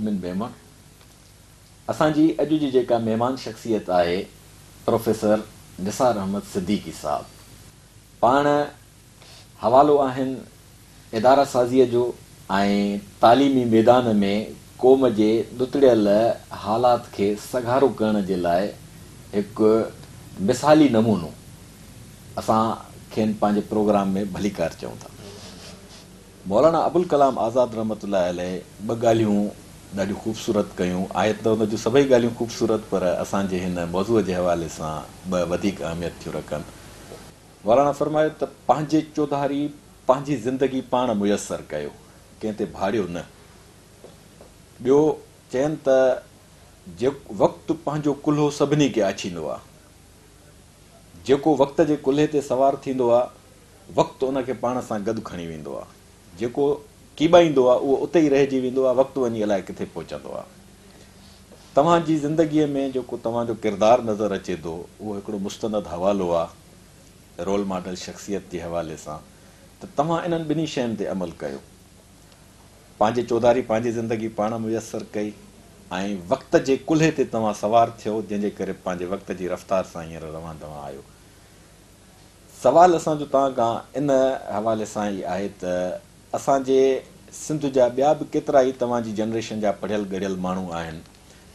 मोमिन बेमण। असांजी अॼु जी जेका महिमान शख़्सियत आहे प्रोफेसर निसार अहमद सिद्दीकी साहब। पाण हवालो आहिनि इदारा साज़ीअ जो ऐं तालीमी मैदान में क़ौम जे ॾुतड़ियल हालात खे सघारो करण जे लाइ हिकु मिसाली नमूनो असां खेनि पंहिंजे प्रोग्राम में भलीकार चऊं था। मौलाना अबुल कलाम आज़ाद रहमतुल्लाह अलैह ॿ ॻाल्हियूं ॾाढियूं ख़ूबसूरत कयूं। आहे त उन जूं सभई ॻाल्हियूं ख़ूबसूरत, पर असांजे हिन मौज़ूअ जे हवाले सां ॿ वधीक अहमियत थियूं रखनि। मौलाना फरमायो त पंहिंजे चौधारी पंहिंजी ज़िंदगी पाण मुयसरु कयो, कंहिं ते भाड़ियो न। ॿियो चयनि त वक़्तु पंहिंजो कुल्हो सभिनी खे आछींदो आहे। जेको वक़्त जे कुल्हे ते सवार थींदो आहे वक़्तु उनखे पाण सां गॾु खणी वेंदो आहे। जेको कीॿाईंदो आहे उहो उते ई रहिजी वेंदो आहे, वक़्तु वञी अलाए किथे पहुचंदो आहे। तव्हांजी ज़िंदगीअ में जेको तव्हांजो किरदारु नज़र अचे थो उहो हिकिड़ो मुस्तनद हवालो आहे रोल मॉडल शख़्सियत जे हवाले सां। त तव्हां इन्हनि ॿिन्ही शयुनि ते अमल कयो। पंहिंजे चौधारी पंहिंजी ज़िंदगी पाण मुयसरु कई ऐं वक़्त जे कुल्हे ते तव्हां सवार थियो, जंहिंजे करे पंहिंजे वक़्त जी रफ़्तार सां हींअर रवंदा आहियो। सवाल असांजो तव्हां खां इन हवाले सां ई आहे त असांजे सिंध जा ॿिया बि केतिरा ई तव्हांजी जनरेशन जा पढ़ियल गढ़ियल माण्हू आहिनि।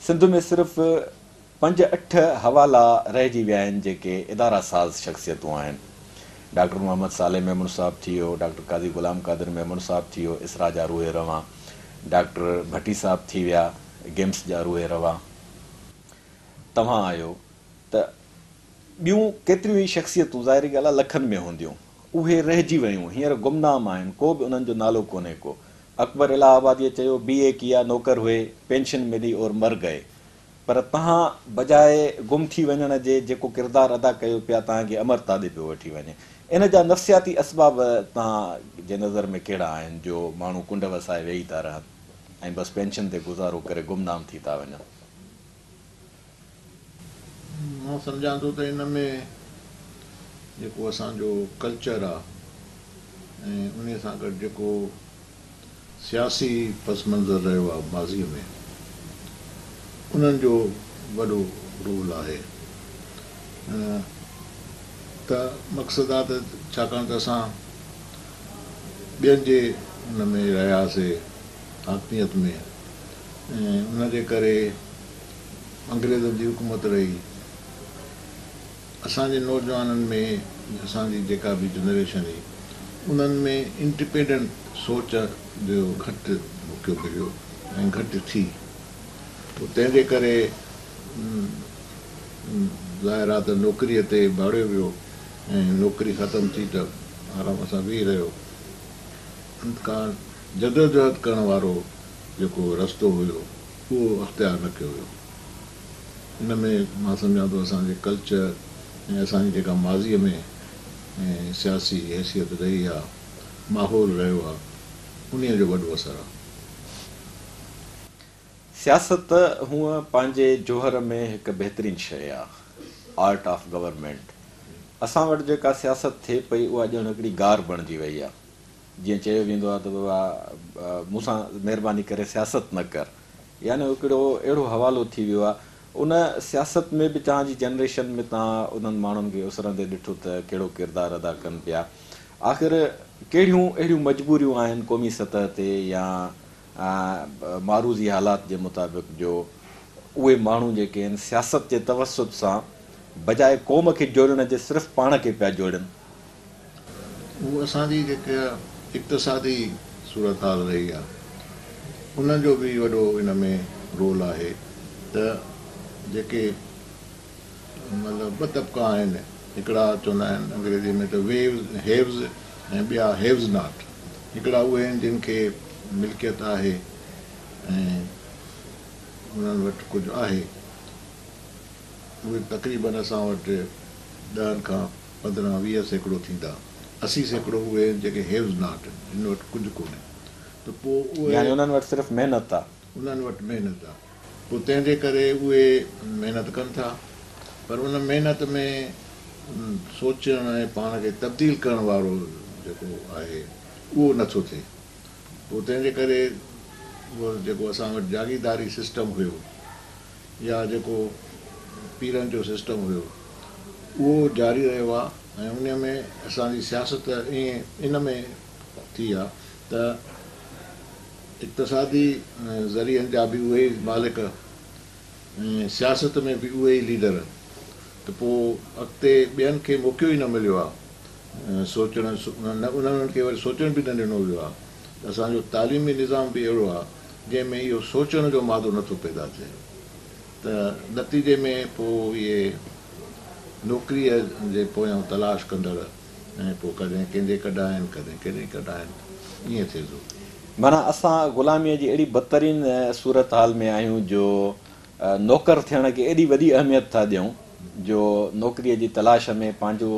सिंध में सिर्फ़ु 5-8 हवाला रहिजी विया आहिनि जेके इदारा साज़ शख़्सियतूं आहिनि। डॉक्टर मोहम्मद सालेह मेमून साहिबु थी वियो, डॉक्टर काज़ी ग़ुलाम क़ादिर मेमून साहिबु थी वियो, इसरा जा रूहे रवां, डॉक्टर भट्टी साहिबु थी विया, गेम्स जा रूहे रवां, तव्हां आहियो। त ॿियूं केतिरियूं ई शख़्सियतूं ज़ाहिरी ॻाल्हि आहे लखनि में हूंदियूं, उहे रहिजी वियूं, हींअर गुमनाम आहिनि, को बि उन्हनि जो नालो कोन्हे को। अकबर इलाहाबादीअ चयो BA किया, नौकर हुए, पेंशन मिली और मर गए। पर तव्हां बजाए गुम थी वञण जे जेको किरदारु अदा कयो पिया, तव्हांखे अमरता ॾे पियो वठी वञे। इन जा नफ़्सियाती असबाब तव्हांजे नज़र में कहिड़ा आहिनि जो माण्हू कुंड वसाए वेही था रहनि ऐं बसि पेंशन ते गुज़ारो करे गुमनाम थी था वञनि? मां सम्झां थो त इन में जेको असांजो कल्चर आहे ऐं उन सां गॾु जेको सियासी पस मंज़र रहियो आहे माज़ीअ में, उन्हनि जो वॾो रोल आहे। त मक़सदु आहे त छाकाणि त असां ॿियनि जे उन में रहियासीं हाकमियत में, ऐं उनजे करे अंग्रेज़नि जी हुकूमत रही। असांजे नौजवाननि में, असांजी जेका बि जनरेशन हुई, उन्हनि में इंडिपेंडेंट सोच जो घटि मौक़ो मिलियो ऐं घटि थी। पोइ तंहिंजे करे ज़ाहिर आहे त नौकिरीअ ते भाड़ियो वियो ऐं नौकिरी ख़तमु थी त आराम सां वेही रहियो। खां जदोजहद करण वारो जेको रस्तो हुयो उहो अख़्तियार न कयो वियो। इन में मां सम्झां थो असांजे कल्चर ऐं असांजी जेका माज़ीअ में ऐं सियासी हैसियत रही आहे, माहौल रहियो आहे, उन जो वॾो असरु आहे। सियासत हूअं पंहिंजे जोहर में हिकु बहितरीनु शइ आहे, आर्ट ऑफ गवर्नमेंट। असां वटि जेका सियासत थिए पई उहा ॼण हिकिड़ी गार बणिजी वई आहे। जीअं चयो वेंदो आहे त बाबा मूंसां महिरबानी करे सियासत न कर, यानी हिकिड़ो अहिड़ो हवालो थी वियो आहे। उन सियासत में बि तव्हांजी जनरेशन में तव्हां उन्हनि माण्हुनि खे उसरंदे ॾिठो त कहिड़ो किरदारु अदा कनि पिया। आख़िर कहिड़ियूं अहिड़ियूं मजबूरियूं आहिनि क़ौमी सतह ते या मारूज़ी हालात जे मुताबिक़ जो उहे माण्हू जेके आहिनि सियासत जे तवसुत सां बजाए क़ौम खे जोड़ण जे सिर्फ़ु पाण खे पिया जोड़नि? उहा असांजी जेका इक़्तिसादी सूरत हाल रही आहे, उन्हनि जो बि वॾो इन में रोल आहे। त जेके मतिलबु 2 तबिका आहिनि, हिकिड़ा चवंदा आहिनि अंग्रेज़ी में त वेव्स हेव्स ऐं ॿिया हेव्स नॉट। हिकिड़ा उहे आहिनि जिन खे मिल्कियत आहे ऐं उन्हनि वटि कुझु आहे, उहे तक़रीबन असां वटि 10 खां 15-20 सैकड़ो थींदा। 80 सैकड़ो उहे आहिनि जेके हेव्स नॉट, जिन वटि कुझु कोन्हे। त पोइ उहे उन्हनि वटि सिर्फ़ु महिनत आहे, उन्हनि वटि महिनत आहे। पोइ तंहिंजे करे उहे महिनत कनि था, पर उन महिनत में सोचण ऐं पाण खे तब्दील करण वारो जेको आहे उहो नथो थिए। पोइ तंहिंजे करे उहो जेको असां वटि जागीरदारी सिस्टम हुयो या जेको पीरनि जो सिस्टम हुयो उहो जारी रहियो आहे। ऐं उन में असांजी सियासत ईअं इन में थी आहे त इक़्तिसादी ज़रियनि जा बि उहे ई मालिक ऐं सियासत में बि उहे ई लीडर, त पोइ अॻिते ॿियनि खे मौक़ो ई न मिलियो आहे सोचण, उन्हनि खे वरी सोचण बि न ॾिनो वियो आहे। असांजो तालीमी निज़ाम बि अहिड़ो आहे जंहिंमें इहो सोचण जो मादो नथो पैदा थिए, त नतीजे में पोइ इहे नौकिरीअ जे पोयां तलाश कंदड़ ऐं पोइ कॾहिं कंहिंजे कढाइनि कॾहिं कंहिंजे कढाइनि, ईअं थिए थो। माना असां ग़ुलामीअ जी अहिड़ी बदतरीन सूरत हाल में आहियूं जो नौकर थियण खे एॾी वॾी अहमियत था ॾियूं जो नौकिरीअ जी तलाश में पंहिंजो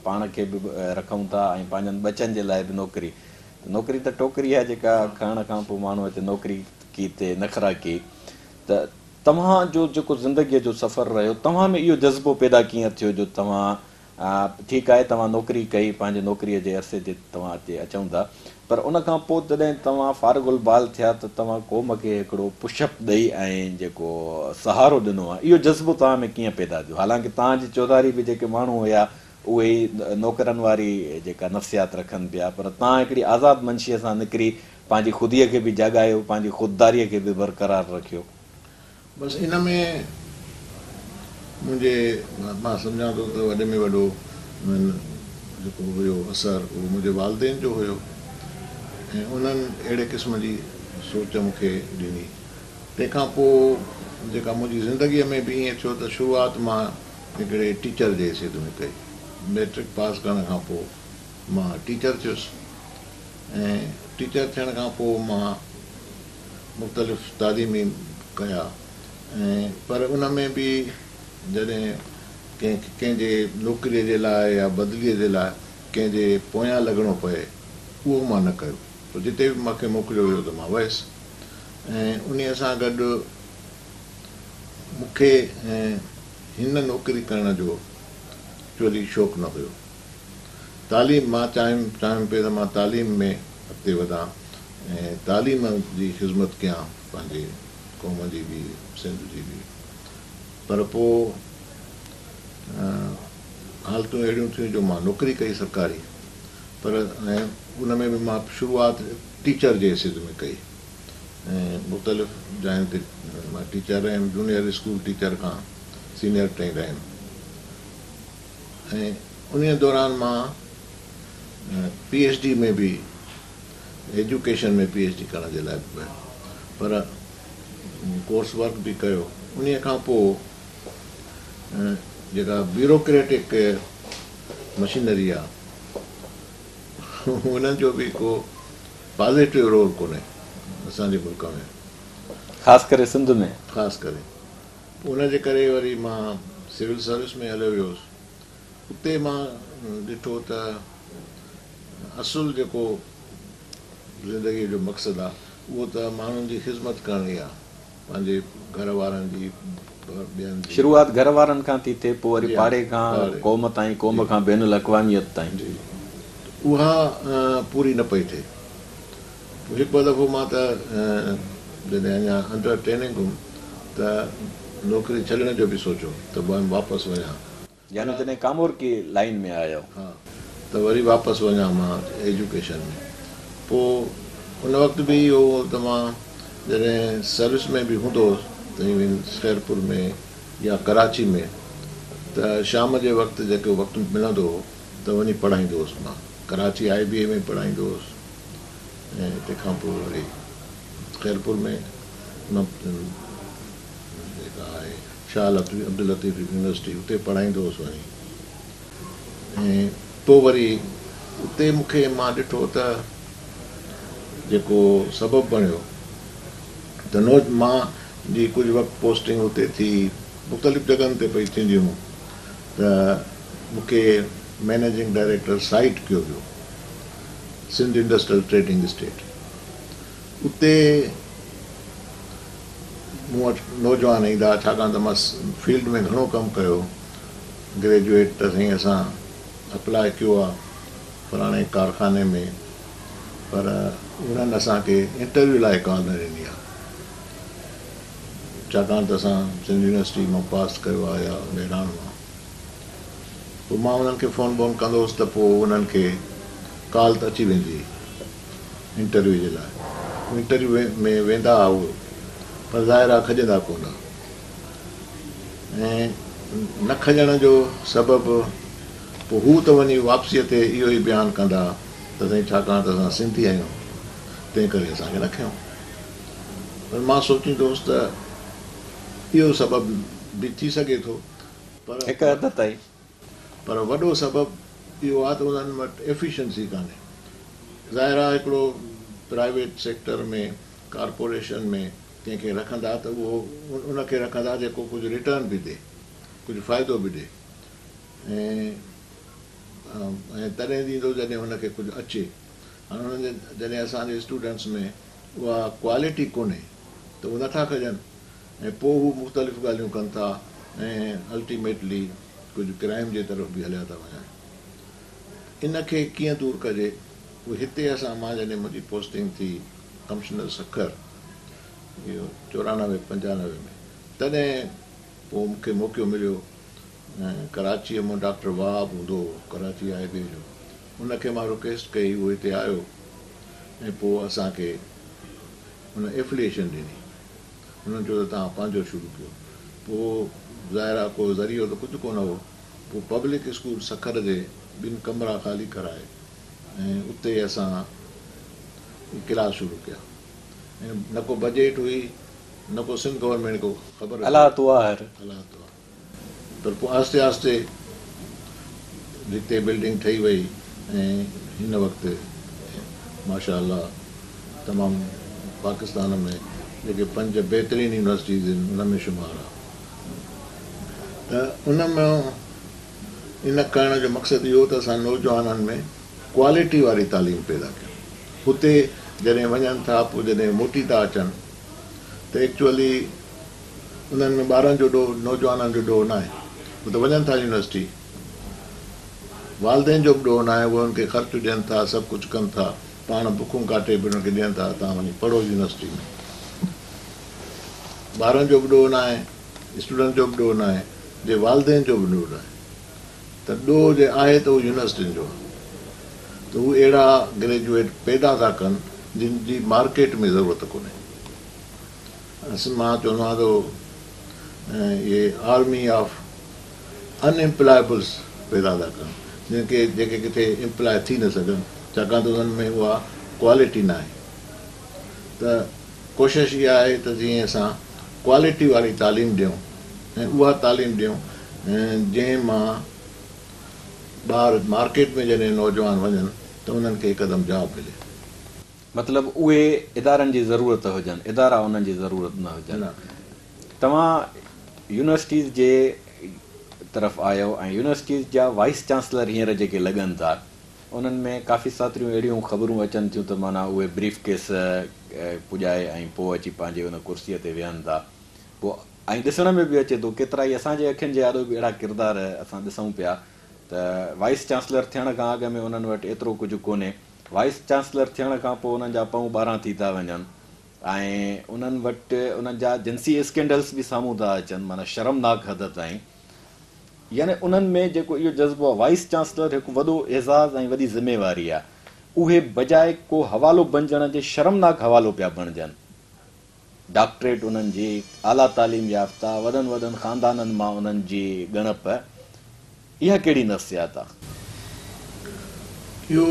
पाण खे बि रखूं था ऐं पंहिंजनि बचनि जे लाइ बि नौकिरी त टोकरी आहे जेका खणण खां पोइ माण्हू हिते नौकिरी की ते नखरा की। त तव्हांजो जेको ज़िंदगीअ जो सफ़र रहियो, तव्हां में इहो जज़्बो पैदा कीअं थियो जो तव्हां ठीकु आहे तव्हां नौकिरी कई, पंहिंजे नौकिरीअ जे अरसे ते तव्हां हिते अचूं था, पर उन खां पोइ जॾहिं तव्हां फारगुल बाल थिया त तव्हां क़ौम खे हिकिड़ो पुशअप ॾेई ऐं जेको सहारो ॾिनो आहे, इहो जज़्बो तव्हां में कीअं पैदा थियो? हालांकि तव्हांजी चौधारी बि जेके माण्हू हुया उहे ई नौकरनि वारी जेका नफ़सियात रखनि पिया, पर तव्हां हिकिड़ी आज़ादु मंशीअ सां निकिरी पंहिंजी ख़ुदीअ खे बि जॻायो, पंहिंजी ख़ुददारीअ खे बि बरक़रार रखियो। बसि इन में मुंहिंजे मां सम्झां थो त वॾे में वॾो जेको हुयो असरु उहो मुंहिंजे वालदेन जो हुयो ऐं उन्हनि अहिड़े क़िस्म जी सोच मूंखे ॾिनी। तंहिंखां पोइ जेका मुंहिंजी ज़िंदगीअ में बि ईअं थियो त शुरूआति मां हिकिड़े टीचर जे हैसियत में कई। मैट्रिक पास करण खां पोइ मां टीचर थियुसि ऐं टीचर थियण खां पोइ मां मुख़्तलिफ़ तालीमी कया ऐं पर उन में बि जॾहिं कंहिंजे नौकिरीअ जे लाइ या बदिलीअ जे लाइ कंहिंजे पोयां लॻणो पए उहो मां न कयो। पोइ जिते बि मूंखे मोकिलियो वियो त मां वयुसि ऐं उन सां गॾु मूंखे हिन नौकिरी करण जो चोरी शौक़ु न हुयो। तालीम मां चाहियां पियो त मां तालीम में अॻिते वधां ऐं तालीम जी ख़िदमत कयां पंहिंजे क़ौम जी बि सिंध जी बि, पर पोइ हालतूं अहिड़ियूं थियूं जो मां नौकिरी कई सरकारी, पर ऐं उन में बि मां शुरूआति टीचर जे हैसियत में कई ऐं मुख़्तलिफ़ जायुनि ते मां टीचर आहियुमि, जूनियर स्कूल टीचर खां सीनियर ताईं रहियुमि ऐं उन दौरान मां PhD में बि एजुकेशन में PhD करण जे लाइ बि वियो, पर कोर्स वर्क बि कयो। उन खां पोइ जेका ब्यूरोक्रेटिक मशीनरी आहे उन्हनि जो बि को पॉज़िटिव रोल कोन्हे असांजे मुल्क में, ख़ासि करे सिंध में। ख़ासि करे उनजे करे वरी मां सिविल सर्विस में हलियो वियुसि। उते मां ॾिठो त असुलु जेको ज़िंदगीअ जो मक़सदु आहे उहो त माण्हुनि जी ख़िदमत करणी आहे, पंहिंजे घर वारनि जी, ॿियनि जी। शुरूआति घर वारनि खां थी थिए, पोइ वरी पाड़े खां क़ौम ताईं, क़ौम खां बैनुल अक़वामियत ताईं, उहा पूरी न पई थिए। हिकु ॿ दफ़ो मां त जॾहिं अञा अंडर ट्रेनिंग हुउमि त नौकिरी छॾण जो बि सोचियो त वापसि वञा, यानी जॾहिं कामोर की लाइन में आयो, हा, त वरी वापसि वञा मां एजुकेशन में। पोइ उन वक़्तु बि इहो त मां जॾहिं सर्विस में बि हूंदो हुउसि त इवन शेरपुर में या कराची में, त शाम जे वक़्तु जेको वक़्तु मिलंदो हो त वञी पढ़ाईंदो हुउसि। मां कराची IBA में पढ़ाईंदो हुउसि ऐं तंहिंखां पोइ वरी शेरपुर में जेका आहे शाह अब्दुल लतीफ़ यूनिवर्सिटी उते पढ़ाईंदो हुउसि वञी। ऐं पोइ वरी उते मूंखे मां ॾिठो त जेको सबबु बणियो त मां जी कुझु वक़्तु पोस्टिंग उते थी, मुख़्तलिफ़ जॻहियुनि ते पई थींदियूं, त मूंखे मैनेजिंग डायरेक्टर साइट कयो वियो, सिंध इंडस्ट्रियल ट्रेडिंग स्टेट। उते मूं वटि नौजवान ईंदा, छाकाणि त मां फील्ड में घणो कमु कयो, ग्रेजुएट त साईं असां अप्लाई कयो आहे फलाणे कारखाने में पर उन्हनि असांखे इंटरव्यू लाइ कॉल न ॾिनी आहे, छाकाणि त असां सिंध यूनिवर्सिटी मां पास कयो आहे या बहिराण मां। पोइ मां उन्हनि खे फ़ोन वोन कंदो हुउसि त पोइ उन्हनि खे कॉल त अची वेंदी इंटरव्यू जे लाइ। इंटरव्यू में वेंदा हुआ उहे, पर ज़ाहिर आहे खॼंदा कोन। ऐं न खॼण जो सबबु पोइ हू त वञी वापसीअ ते इहो ई बयानु कंदा त साईं छाकाणि त असां सिंधी आहियूं तंहिं करे असांखे न खयूं। पर मां सोचींदो हुउसि त इहो सबबु बि थी सघे थो, पर वॾो सबबु इहो आहे त उन्हनि वटि एफिशिएंसी कान्हे। ज़ाहिर आहे हिकिड़ो प्राइवेट सेक्टर में कॉर्पोरेशन में कंहिंखे रखंदा त उहो उनखे रखंदा जेको कुझु रिटर्न बि ॾिए, कुझु फ़ाइदो बि ॾिए, ऐं तॾहिं ॾींदो जॾहिं हुनखे कुझु अचे। हाणे हुननि जॾहिं असांजे स्टूडेंट्स में उहा क्वालिटी कोन्हे त उहे नथा खॼनि, ऐं पोइ हू मुख़्तलिफ़ ॻाल्हियूं कनि था ऐं अल्टीमेटली कुझु क्राइम जे तरफ़ बि हलिया था वञनि। इनखे कीअं दूरि कजे, उहो हिते मां जॾहिं मुंहिंजी पोस्टिंग थी कमिश्नर सखर इहो 94-95 में, तॾहिं पोइ मूंखे मौक़ो मिलियो कराचीअ मां डॉक्टर वहाब हूंदो कराची IB जो, उनखे मां रिक्वेस्ट कई, उहो हिते आयो ऐं पोइ असांखे हुन एफिलिएशन ॾिनी। हुननि चयो त तव्हां पंहिंजो शुरू कयो। पोइ ज़ाहिर आहे को ज़रियो त कुझु कोन हो। पोइ पब्लिक स्कूल सखर जे 2 कमरा ख़ाली कराए ऐं उते असां क्लास शुरू कया। ऐं न को बजट हुई, न को सिंध गवर्नमेंट को ख़बर पर पोइ आहिस्ते आहिस्ते हिते बिल्डिंग ठही वई ऐं हिन वक़्तु माशाअल्लाह तमामु पाकिस्तान में जेके 5 बहितरीन यूनिवर्सिटीज़ आहिनि उन में शुमारु आहे। त उन में इन करण जो मक़सदु इहो त असां नौजवाननि में क्वालिटी वारी तालीम पैदा कयूं। हुते जॾहिं वञनि था, पोइ जॾहिं मोटी था अचनि त एक्चुअली उन्हनि में ॿारनि जो ॾोह, नौजवाननि जो ॾोह न आहे। हू त वञनि था यूनिवर्सिटी, वालदेन जो बि ॾोह न आहे, उहे हुनखे ख़र्चु ॾियनि था, सभु कुझु कनि था, पाण बुखूं काटे बि हुनखे ॾियनि था, तव्हां वञी पढ़ो यूनिवर्सिटी में। ॿारनि जो बि ॾोह न आहे, स्टूडेंट जो बि ॾोह न आहे, जे वालदेन जो बि ॾोह न आहे। त ॾोह जे आहे त उहो यूनिवर्सिटियुनि जो आहे। त हू अहिड़ा ग्रेजुएट पैदा था कनि जिन जी मार्केट में ज़रूरत कोन्हे। मां चवंदो आहियां त इहे आर्मी ऑफ अनएम्प्लॉयबल्स पैदा था कनि, जेके किथे एम्प्लॉय थी न सघनि, छाकाणि त उन्हनि में उहा क्वालिटी न आहे। त कोशिशि इहा आहे त जीअं असां क्वालिटी वारी तालीम ॾियूं ऐं उहा तालीम ॾियूं जंहिं मां ॿार मार्केट में जॾहिं नौजवान वञनि त उन्हनि खे हिकदमि जॉब मिले। मतिलबु उहे इदारनि जी ज़रूरत हुजनि, इदारा उन्हनि जी ज़रूरत न हुजनि। तव्हां यूनिवर्सिटीज़ जे तरफ़ आयो ऐं यूनिवर्सिटीज़ जा वाइस चांसलर हींअर जेके लॻनि था, उन्हनि में काफ़ी सारियूं अहिड़ियूं ख़बरूं अचनि थियूं त माना उहे ब्रीफ केस पुॼाए ऐं पोइ अची पंहिंजे हुन कुर्सीअ ते वेहनि था। पोइ ऐं ॾिसण में बि अचे थो केतिरा ई असांजे अखियुनि जे आॾो बि अहिड़ा किरदार असां ॾिसूं पिया त वाइस चांसलर थियण खां अॻु में उन्हनि वटि एतिरो कुझु कोन्हे। वाइस चांसलर थियण खां पोइ उन्हनि जा पऊं 12 थी था वञनि ऐं उन्हनि वटि उन्हनि जा जिंसी स्कैंडल्स बि साम्हूं था अचनि, माना शर्मनाक हद ताईं। यानी उन्हनि में जेको इहो जज़्बो आहे, वाइस चांसलर हिकु वॾो एज़ाज़ ऐं वॾी ज़िम्मेवारी आहे, उहे बजाए को हवालो बणजण जे शर्मनाक हवालो पिया बणजनि। डॉक्टरेट उन्हनि जी, आला तालीम याफ़्ता, वॾनि वॾनि ख़ानदाननि मां उन्हनि जी ॻणप, इहा कहिड़ी नफ़्सियात आहे? इहो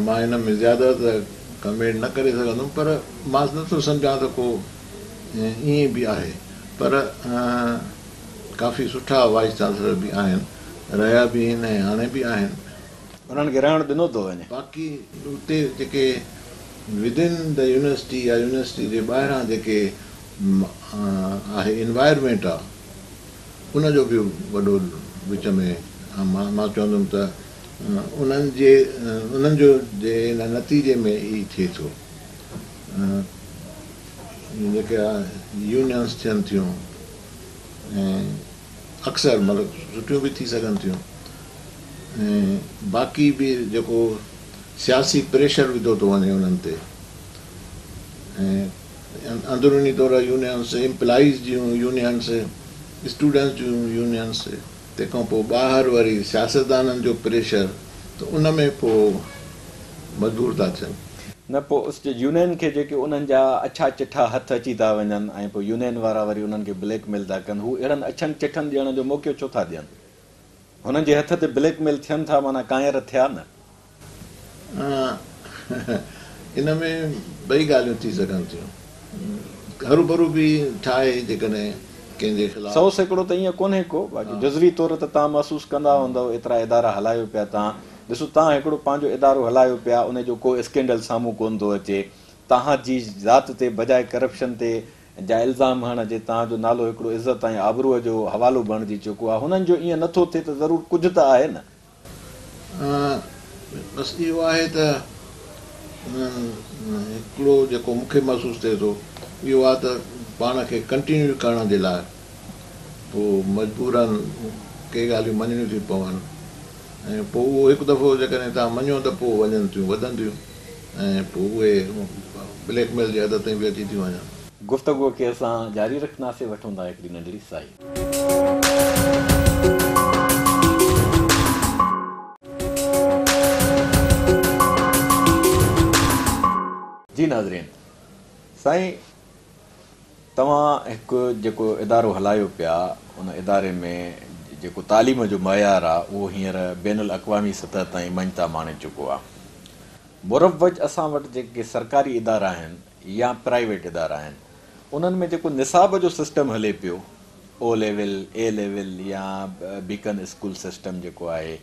मां हिन में ज़्यादा त कमेंट न करे सघंदुमि, पर मां नथो सम्झां त को ईअं बि आहे। पर काफ़ी सुठा वाइस चांसलर बि आहिनि, रहिया बि आहिनि ऐं हाणे बि आहिनि। उन्हनि खे रहण ॾिनो थो वञे। बाक़ी उते जेके विदिन द यूनिवर्सिटी या यूनिवर्सिटी जे ॿाहिरां जेके आहे इन्वायरमेंट आहे, उनजो बि वॾो विच में मां चवंदुमि त उन्हनि जो जे इन नतीजे में ई थिए थो। जेके यूनियन्स थियनि थियूं ऐं अक्सर मतिलबु सुठियूं बि थी सघनि थियूं, ऐं बाक़ी बि जेको सियासी प्रेशर विधो थो वञे उन्हनि ते, ऐं अंदरूनी तौर यूनियन्स, एम्प्लॉइज़ जूं यूनियन्स, स्टूडेंट्स जूं यूनियन्स, तंहिंखां पोइ ॿाहिरि वरी सियासतदाननि जो प्रेशर, त उन में पोइ मजबूर था थियनि। न पोइ यूनियन खे जेके उन्हनि जा अछा चिठा हथ अची था वञनि ऐं पोइ यूनियन वारा वरी उन्हनि खे ब्लैकमेल था कनि, हू अहिड़नि अछनि चिठनि ॾियण जो मौक़ो छो था ॾियनि? हुननि जे हथ ते ब्लैकमेल थियनि था, माना कायर थिया न? इन में ॿई ॻाल्हियूं थी सघनि थियूं। हरू बि ठाहे जेकॾहिं कंहिंजे ख़िलाफ़ 100% त ईअं कोन्हे को, बाक़ी जज़री तौर ते तव्हां महसूसु कंदा हूंदव, एतिरा इदारा हलायो पिया तव्हां, ॾिसो तव्हां हिकिड़ो पंहिंजो इदारो हलायो पिया, उनजो को स्कैंडल साम्हूं कोन थो अचे, तव्हांजी ज़ात ते बजाए करप्शन ते जा इल्ज़ाम हणण जे तव्हांजो नालो हिकिड़ो इज़त ऐं आबरूअ जो हवालो बणिजी चुको आहे, हुननि जो ईअं नथो थिए त ज़रूरु कुझु त आहे न? बसि इहो आहे त हिकिड़ो जेको मूंखे महसूसु थिए थो इहो आहे त पाण खे कंटिन्यू करण जे लाइ पोइ मजबूरन के ॻाल्हियूं मञणियूं थियूं पवनि, ऐं पोइ उहो हिकु दफ़ो जेकॾहिं तव्हां मञो त पोइ वञनि थियूं, वधंदियूं, ऐं पोइ उहे ब्लैकमेल जी हद ताईं बि अची थियूं वञनि। गुफ़्तगूअ खे असां जारी रखंदासीं, वठूं था हिकिड़ी नंढड़ी साई। जी नाज़रीन, साईं तव्हां हिकु जेको इदारो हलायो पिया, उन इदारे में जेको तालीम जो मयार आहे उहो हींअर बैनुल अक़वामी सतह ताईं मञता माणे चुको आहे। मुरवज असां वटि जेके सरकारी इदारा आहिनि या प्राइवेट इदारा आहिनि, उन्हनि में जेको निसाब जो सिस्टम हले पियो, ओ लेवल, ए लेवल या बीकन स्कूल सिस्टम जेको आहे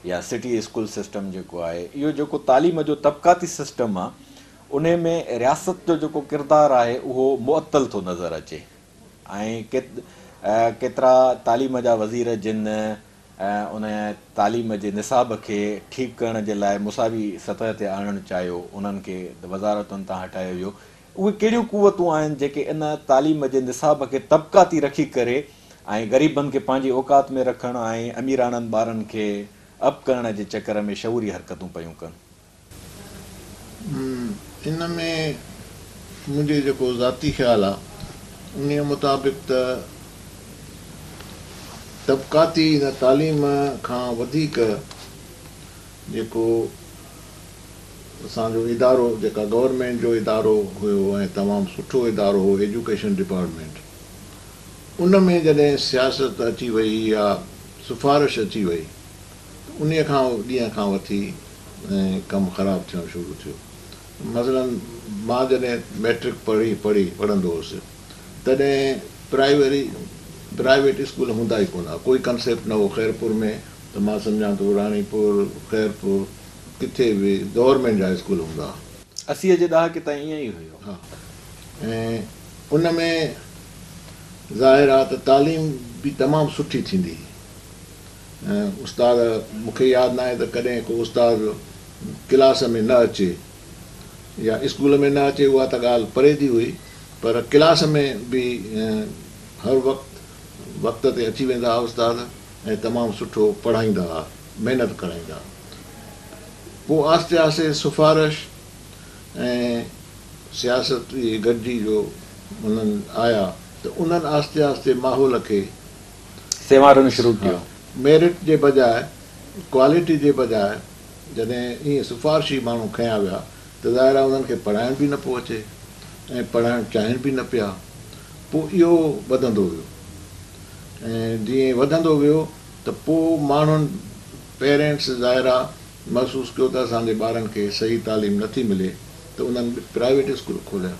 या सिटी स्कूल सिस्टम जेको आहे, इहो जेको तालीम जो तबक़ाती सिस्टम आहे, उन में रियासत जो जेको किरदारु आहे उहो मुअत्तल थो नज़र अचे, ऐं केतिरा तालीम जा वज़ीर जिन उन तालीम जे निसाब खे ठीकु करण जे लाइ मुसावी सतह ते आणणु चाहियो, उन्हनि खे वज़ारतुनि तां हटायो वियो। उहे कहिड़ियूं कुवतूं आहिनि जेके इन तालीम जे निसाब खे तबक़ाती रखी करे ऐं ग़रीबनि खे पंहिंजी औकात में रखणु ऐं अमीराननि ॿारनि खे अप करण जे चकर में शऊरी हरकतूं पियूं कनि? इन में मुंहिंजो जेको ज़ाती ख़्यालु आहे उन मुताबिक़ त तबक़ाती इन तालीम खां वधीक जेको असांजो इदारो, जेका गवर्नमेंट जो इदारो हुयो ऐं तमामु सुठो इदारो हो एजुकेशन डिपार्टमेंट, उन में जॾहिं सियासत अची वई या सिफारिश अची वई त उन खां ॾींहं खां वठी कमु ख़राबु थियणु शुरू थियो। मसलन मां जॾहिं मैट्रिक पढ़ंदो हुउसि तॾहिं प्राइवेट स्कूल हूंदा ई कोन हुआ, कोई कंसेप्ट न हो। ख़ैरपुर में त मां सम्झां थो राणीपुर, ख़ैरपुर, किथे बि गवर्नमेंट जा स्कूल हूंदा हुआ। 80 जे ॾहाके ताईं ईअं ई हुयो। हा, ऐं उन में ज़ाहिर आहे त तालीम बि तमामु सुठी थींदी। उस्ताद, मूंखे यादि न आहे त कॾहिं को उस्ताद क्लास में न अचे या स्कूल में न अचे, उहा त ॻाल्हि परे जी हुई, पर क्लास में बि हर वक़्त ते अची वेंदा हुआ उस्ताद ऐं तमामु सुठो पढ़ाईंदा हुआ, महिनत कराईंदा हुआ। पोइ आहिस्ते आहिस्ते सिफारिश ऐं सियासत जी गॾिजी जो उन्हनि आया त उन्हनि आहिस्ते आहिस्ते माहौल खे सेवारणु शुरू कयो। मेरिट जे बजाए, क्वालिटी जे बजाए जॾहिं ईअं सिफारिशी माण्हू खयां विया त ज़ाहिर आहे उन्हनि खे पढ़ाइण बि न पियो अचे ऐं पढ़ाइणु चाहिनि बि न पिया। पोइ इहो वधंदो वियो, ऐं जीअं वधंदो वियो त पोइ माण्हुनि, पेरेंट्स ज़ाहिर आहे महसूसु कयो त असांजे ॿारनि खे सही तालीम नथी मिले, त उन्हनि प्राइवेट स्कूल खोलिया,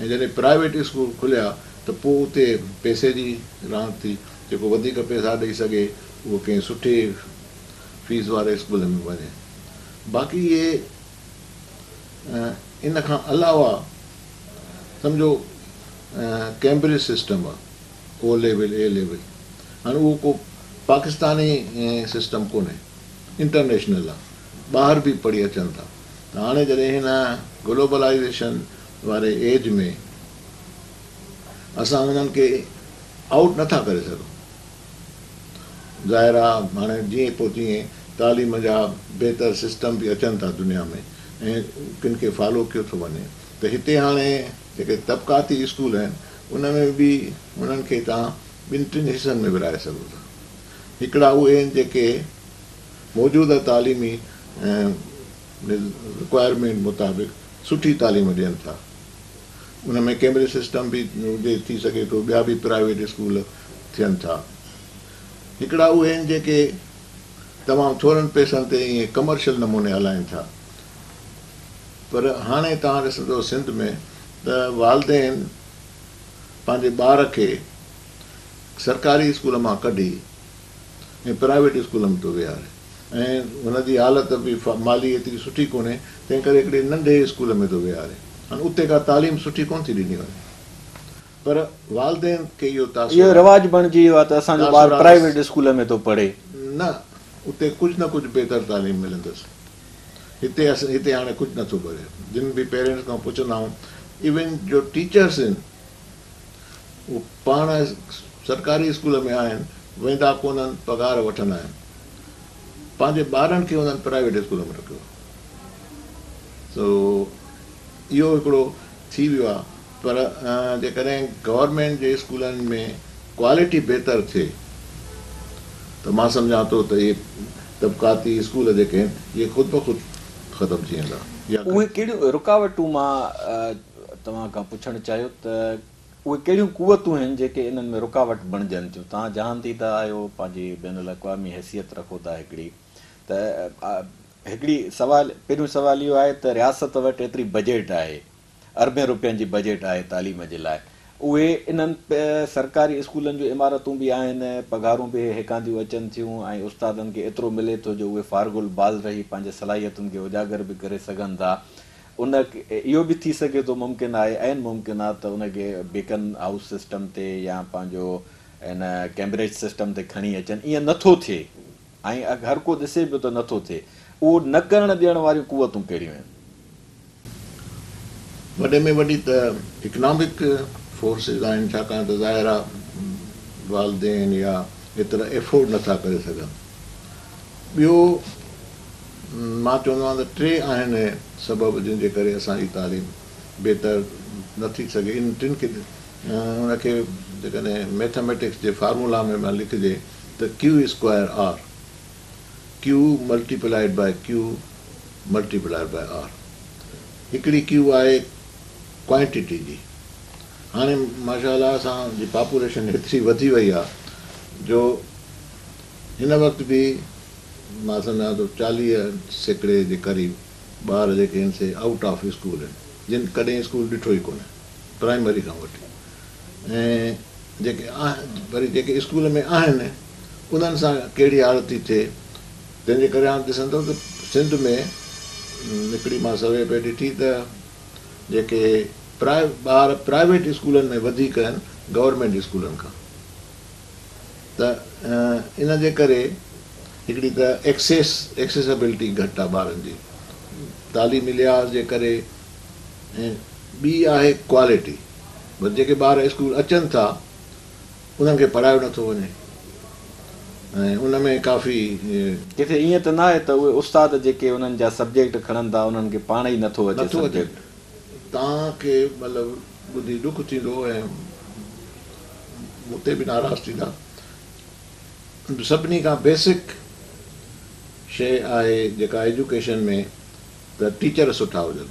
ऐं जॾहिं प्राइवेट स्कूल खुलिया त पोइ उते पैसे जी रांदि थी। जेको वधीक पैसा ॾेई सघे उहो कंहिं सुठे फीस वारे स्कूल में वञे। बाक़ी इहे इन खां अलावा सम्झो कैम्ब्रिज सिस्टम आहे, ओ लेवल, ए लेवल, हाणे उहो को पाकिस्तानी सिस्टम कोन्हे, इंटरनेशनल आहे, ॿाहिरि बि पढ़ी अचनि था। त हाणे जॾहिं हिन ग्लोबलाइज़ेशन वारे एज में असां उन्हनि खे आउट नथा करे सघूं, ज़ाहिर आहे हाणे जीअं पोइ तीअं तालीम जा बहितर सिस्टम बि अचनि था दुनिया में ऐं किन खे फॉलो कयो थो वञे त हिते हाणे जेके तबक़ाती स्कूल आहिनि उन में बि उन्हनि खे तव्हां ॿिनि टिनि हिसनि में विराए सघो था। हिकिड़ा उहे आहिनि जेके मौजूदा तालीमी रिक्वायरमेंट मुताबिक़ सुठी तालीम ॾियनि था, उन में कैम्ब्रिज सिस्टम बि हुजे थी सघे थो, ॿिया बि प्राइवेट स्कूल थियनि था। हिकिड़ा उहे आहिनि जेके तमामु थोरनि पैसनि ते ईअं कमर्शियल नमूने हलाइनि था। पर हाणे तव्हां ॾिसंदो सिंध में त वालदेन पंहिंजे ॿार खे सरकारी स्कूल मां कढी ऐं प्राइवेट स्कूल में थो विहारे ऐं हुनजी हालत बि माली एतिरी सुठी कोन्हे, तंहिं करे हिकिड़े नंढे स्कूल में थो विहारे। हाणे उते का तालीम सुठी कोन थी ॾिनी वञे, पर वालदेन खे इहो रवाज बणिजी वियो आहे त असांजो ॿार प्राइवेट स्कूल में थो पढ़े, न उते कुझु न कुझु बहितर तालीम मिलंदसि। हिते हाणे कुझु नथो पढ़े। जिन बि पेरेंट्स खां पुछंदा आहियूं, इवन जो टीचर्स आहिनि उहे पाण सरकारी स्कूल में आहिनि, वेंदा कोन्हनि, पघार वठंदा आहिनि, पंहिंजे ॿारनि खे उन्हनि प्राइवेट स्कूल में रखियो। सो इहो हिकिड़ो थी वियो आहे। पर जेकॾहिं गवर्नमेंट जे स्कूलनि में क्वालिटी बहितर थिए त मां सम्झां थो त इहे तबक़ाती स्कूल जेके आहिनि इहे ख़ुदि ब ख़ुदि ख़तमु थी वेंदा। उहे कहिड़ियूं रुकावटूं मां तव्हां खां पुछणु चाहियो त उहे कहिड़ियूं कुवतूं आहिनि जेके इन्हनि में रुकावट बणिजनि थियूं? तव्हां ॼाणंदीदा आहियो, पंहिंजी बैनुल अक़वामी हैसियत रखो था हिकिड़ी, त हिकिड़ी पहिरियों सवाल इहो आहे त रियासत वटि एतिरी बजट आहे, अरबें रुपयनि जी बजट आहे तालीम जे लाइ, उहे इन्हनि सरकारी स्कूलनि जूं इमारतूं बि आहिनि, पघारूं बि हिकांदियूं अचनि थियूं ऐं उस्तादनि खे एतिरो मिले थो जो उहे फारगुल बाल रही पंहिंजे सलाहियतुनि खे उजागर बि करे सघनि था। इहो बि थी सघे थो, मुमकिन आहे, आहिनि मुमकिनात त उनखे बेकन हाउस सिस्टम ते या पंहिंजो इन कैम्ब्रिज सिस्टम ते खणी अचनि। ईअं नथो थिए ऐं हर को ॾिसे पियो त नथो थिए। उहो न करणु ॾियण वारियूं कुवतूं कहिड़ियूं आहिनि? वॾे में वॾी त इकनॉमिक फोर्सिस आहिनि, छाकाणि त ज़ाहिर आहे वालदेन या एतिरा एफोर्ड नथा करे सघनि। ॿियो मां चवंदो आहियां त टे आहिनि सबब जिन जे करे असांजी तालीम बहितर नथी सघे। इन टिनि खे हुनखे जेकॾहिं मैथमेटिक्स जे फार्मूला में मां लिखिजे त Q square R, Q multiplied by Q multiplied by R. हिकिड़ी क्यू आहे क्वांटिटी जी। हाणे माशाअल्लाह असांजी पॉपुलेशन एतिरी वधी वई आहे जो हिन वक़्तु बि मां सम्झां थो 40% जे क़रीब ॿार जेके आहिनि से आउट ऑफ स्कूल आहिनि, जिन कॾहिं स्कूल ॾिठो ई कोन्हे प्राइमरी खां वठी। ऐं वरी जेके स्कूल में आहिनि उन्हनि सां कहिड़ी हालत थी थिए, तंहिंजे करे हाणे ॾिसंदो त सिंध में हिकिड़ी मां सर्वे पे ॾिठी त जेके ॿार प्राइवेट स्कूलनि में वधीक आहिनि गवर्नमेंट स्कूलनि खां। त इन जे करे हिकिड़ी त एक्सेसिबिलिटी घटि आहे ॿारनि जी तालीमी लिहाज़ जे करे, ऐं ॿी आहे क्वालिटी। बसि जेके ॿार स्कूल अचनि था उन्हनि खे पढ़ायो नथो वञे ऐं उन में काफ़ी किथे ईअं त न आहे त उहे उस्ताद जेके उन्हनि जा सब्जेक्ट खणनि था उन्हनि खे पाण ई नथो अचे। तव्हांखे मतिलबु ॿुधी ॾुख थींदो ऐं हुते बि नाराज़ थींदा। सभिनी खां बेसिक शइ आहे जेका एजुकेशन में त टीचर सुठा हुजनि,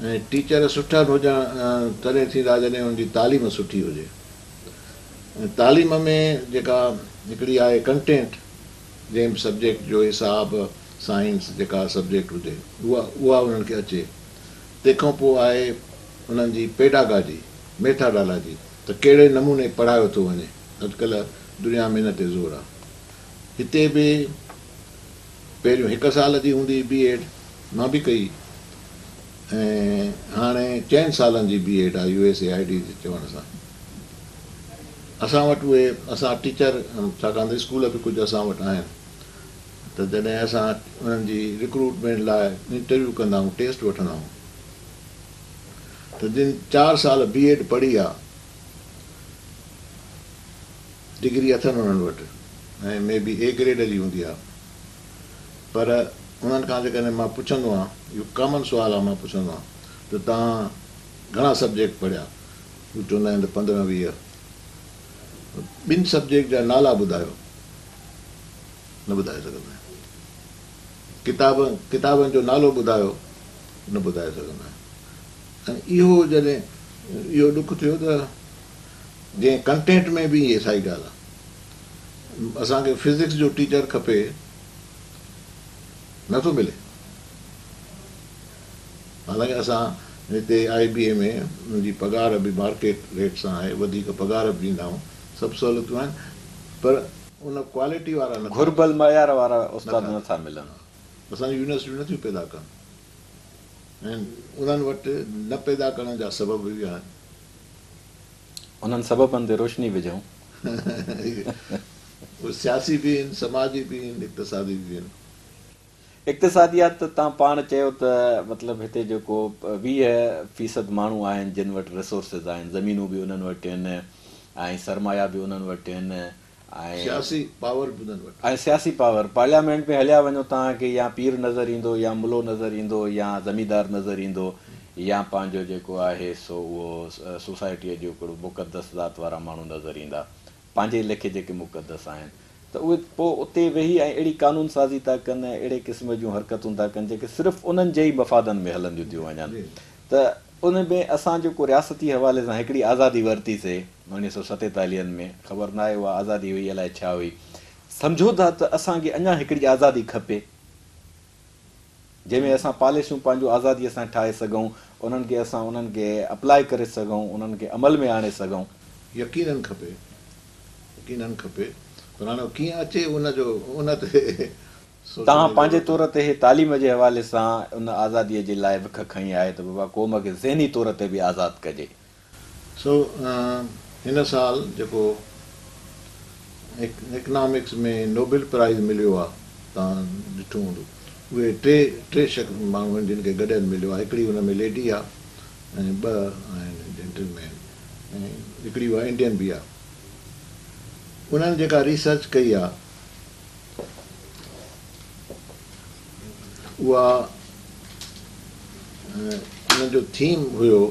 ऐं टीचर सुठा हुजण तॾहिं थींदा जॾहिं हुनजी तालीम सुठी हुजे। ऐं तालीम में जेका हिकिड़ी आहे कंटेंट, जंहिं सब्जेक्ट जो हिसाबु साइंस जेका सब्जेक्ट हुजे उहा उन्हनि खे अचे। तंहिंखां पोइ आहे उन्हनि जी पेडागाजी, मेथाडोलॉजी, त कहिड़े नमूने पढ़ायो थो वञे। अॼुकल्ह दुनिया में इन ते ज़ोर आहे। हिते बि पहिरियों 1 साल जी हूंदी B.Ed, मां बि कई, ऐं हाणे 4 सालनि जी B.Ed आहे USAID जे चवण सां। असां वटि उहे असां टीचर, छाकाणि त स्कूल बि कुझु असां वटि आहिनि, त जॾहिं असां उन्हनि जी रिक्रूटमेंट लाइ इंटरव्यू कंदा आहियूं, टेस्ट वठंदा आहियूं, त जिन 4 साल B.Ed पढ़ी आहे डिग्री अथनि उन्हनि वटि, ऐं मे बी A ग्रेड जी हूंदी आहे, पर उन्हनि खां जेकॾहिं मां पुछंदो आहियां, इहो कॉमन सुवालु आहे, मां पुछंदो आहियां त तव्हां घणा सब्जेक्ट पढ़िया, हू चवंदा आहिनि त 15-20। ॿिनि सब्जेक्ट जा नाला ॿुधायो, न ॿुधाए सघंदा आहिनि। किताबनि जो नालो ॿुधायो, न ॿुधाए सघंदा आहिनि। ऐं इहो जॾहिं इहो ॾुख थियो त जंहिं कंटेंट में बि इहा साई ॻाल्हि आहे। असांखे फिज़िक्स जो टीचर खपे, नथो मिले। हालांकि असां हिते IBA में उनजी पघार बि मार्केट रेट सां आहे, वधीक पघार बि ॾींदा आहियूं, सभु सहूलियतूं आहिनि, पर उन क्वालिटी वारा न, घुर्बल मयार वारा उस्ताद नथा मिलनि। असांजी यूनिवर्सिटियूं नथियूं पैदा कनि, ऐं उन्हनि वटि न पैदा करण जा सबब बि आहिनि। उन्हनि सबबनि ते रोशनी विझूं। उहे सियासी बि आहिनि, समाजी बि आहिनि, इक़्तिसादी बि आहिनि। इक़्तिसादियात त तव्हां पाण चयो त मतिलबु हिते जेको 20% माण्हू आहिनि जिन वटि रिसोर्सिस आहिनि, ज़मीनूं बि उन्हनि वटि आहिनि ऐं सरमाया बि उन्हनि वटि आहिनि ऐं सियासी पावर बि उन्हनि वटि, ऐं सियासी पावर। पार्लियामेंट में हलिया वञो तव्हांखे या पीर नज़र ईंदो, या मुलो नज़र ईंदो, या ज़मींदार नज़र ईंदो, या पंहिंजो जेको आहे सो उहो सोसाइटीअ जो हिकिड़ो मुक़दस ज़ात वारा माण्हू नज़र ईंदा, पंहिंजे लेखे जेके मुक़दस आहिनि। त उहे पोइ उते वेही ऐं अहिड़ी कानून साज़ी था कनि, अहिड़े क़िस्म जूं हरकतूं था कनि जेके सिर्फ़ु उन्हनि जे ई मफ़ादनि में हलंदियूं थियूं वञनि। त उन में असां जेको रियासती हवाले सां हिकिड़ी आज़ादी वरितीसीं 1947 में, ख़बर न आहे उहा आज़ादी हुई अलाए छा हुई, सम्झो था त असांखे अञा हिकिड़ी आज़ादी खपे जंहिंमें असां पॉलिसियूं पंहिंजो आज़ादीअ सां ठाहे सघूं, उन्हनि खे असां उन्हनि खे अप्लाई करे सघूं, उन्हनि खे अमल में आणे सघूं। यकीननि खपे, पर हाणे कीअं अचे उनजो उन ते तव्हां पंहिंजे तौर ते तालीम जे हवाले सां उन आज़ादीअ जे लाइ विख खई आहे त बाबा क़ौम खे ज़हनी तौर ते बि आज़ादु कजे। हिन साल जेको इकनॉमिक्स में नोबेल प्राइज़ मिलियो आहे, तव्हां ॾिठो हूंदो, उहे टे माण्हू आहिनि जिन खे गॾियल मिलियो आहे। हिकिड़ी हुन में लेडी आहे ऐं 2 आहिनि जेंटलमैन, ऐं हिकिड़ी उहा इंडियन बि आहे। उन्हनि जेका रिसर्च कई आहे उहा उन्हनि जो थीम हुयो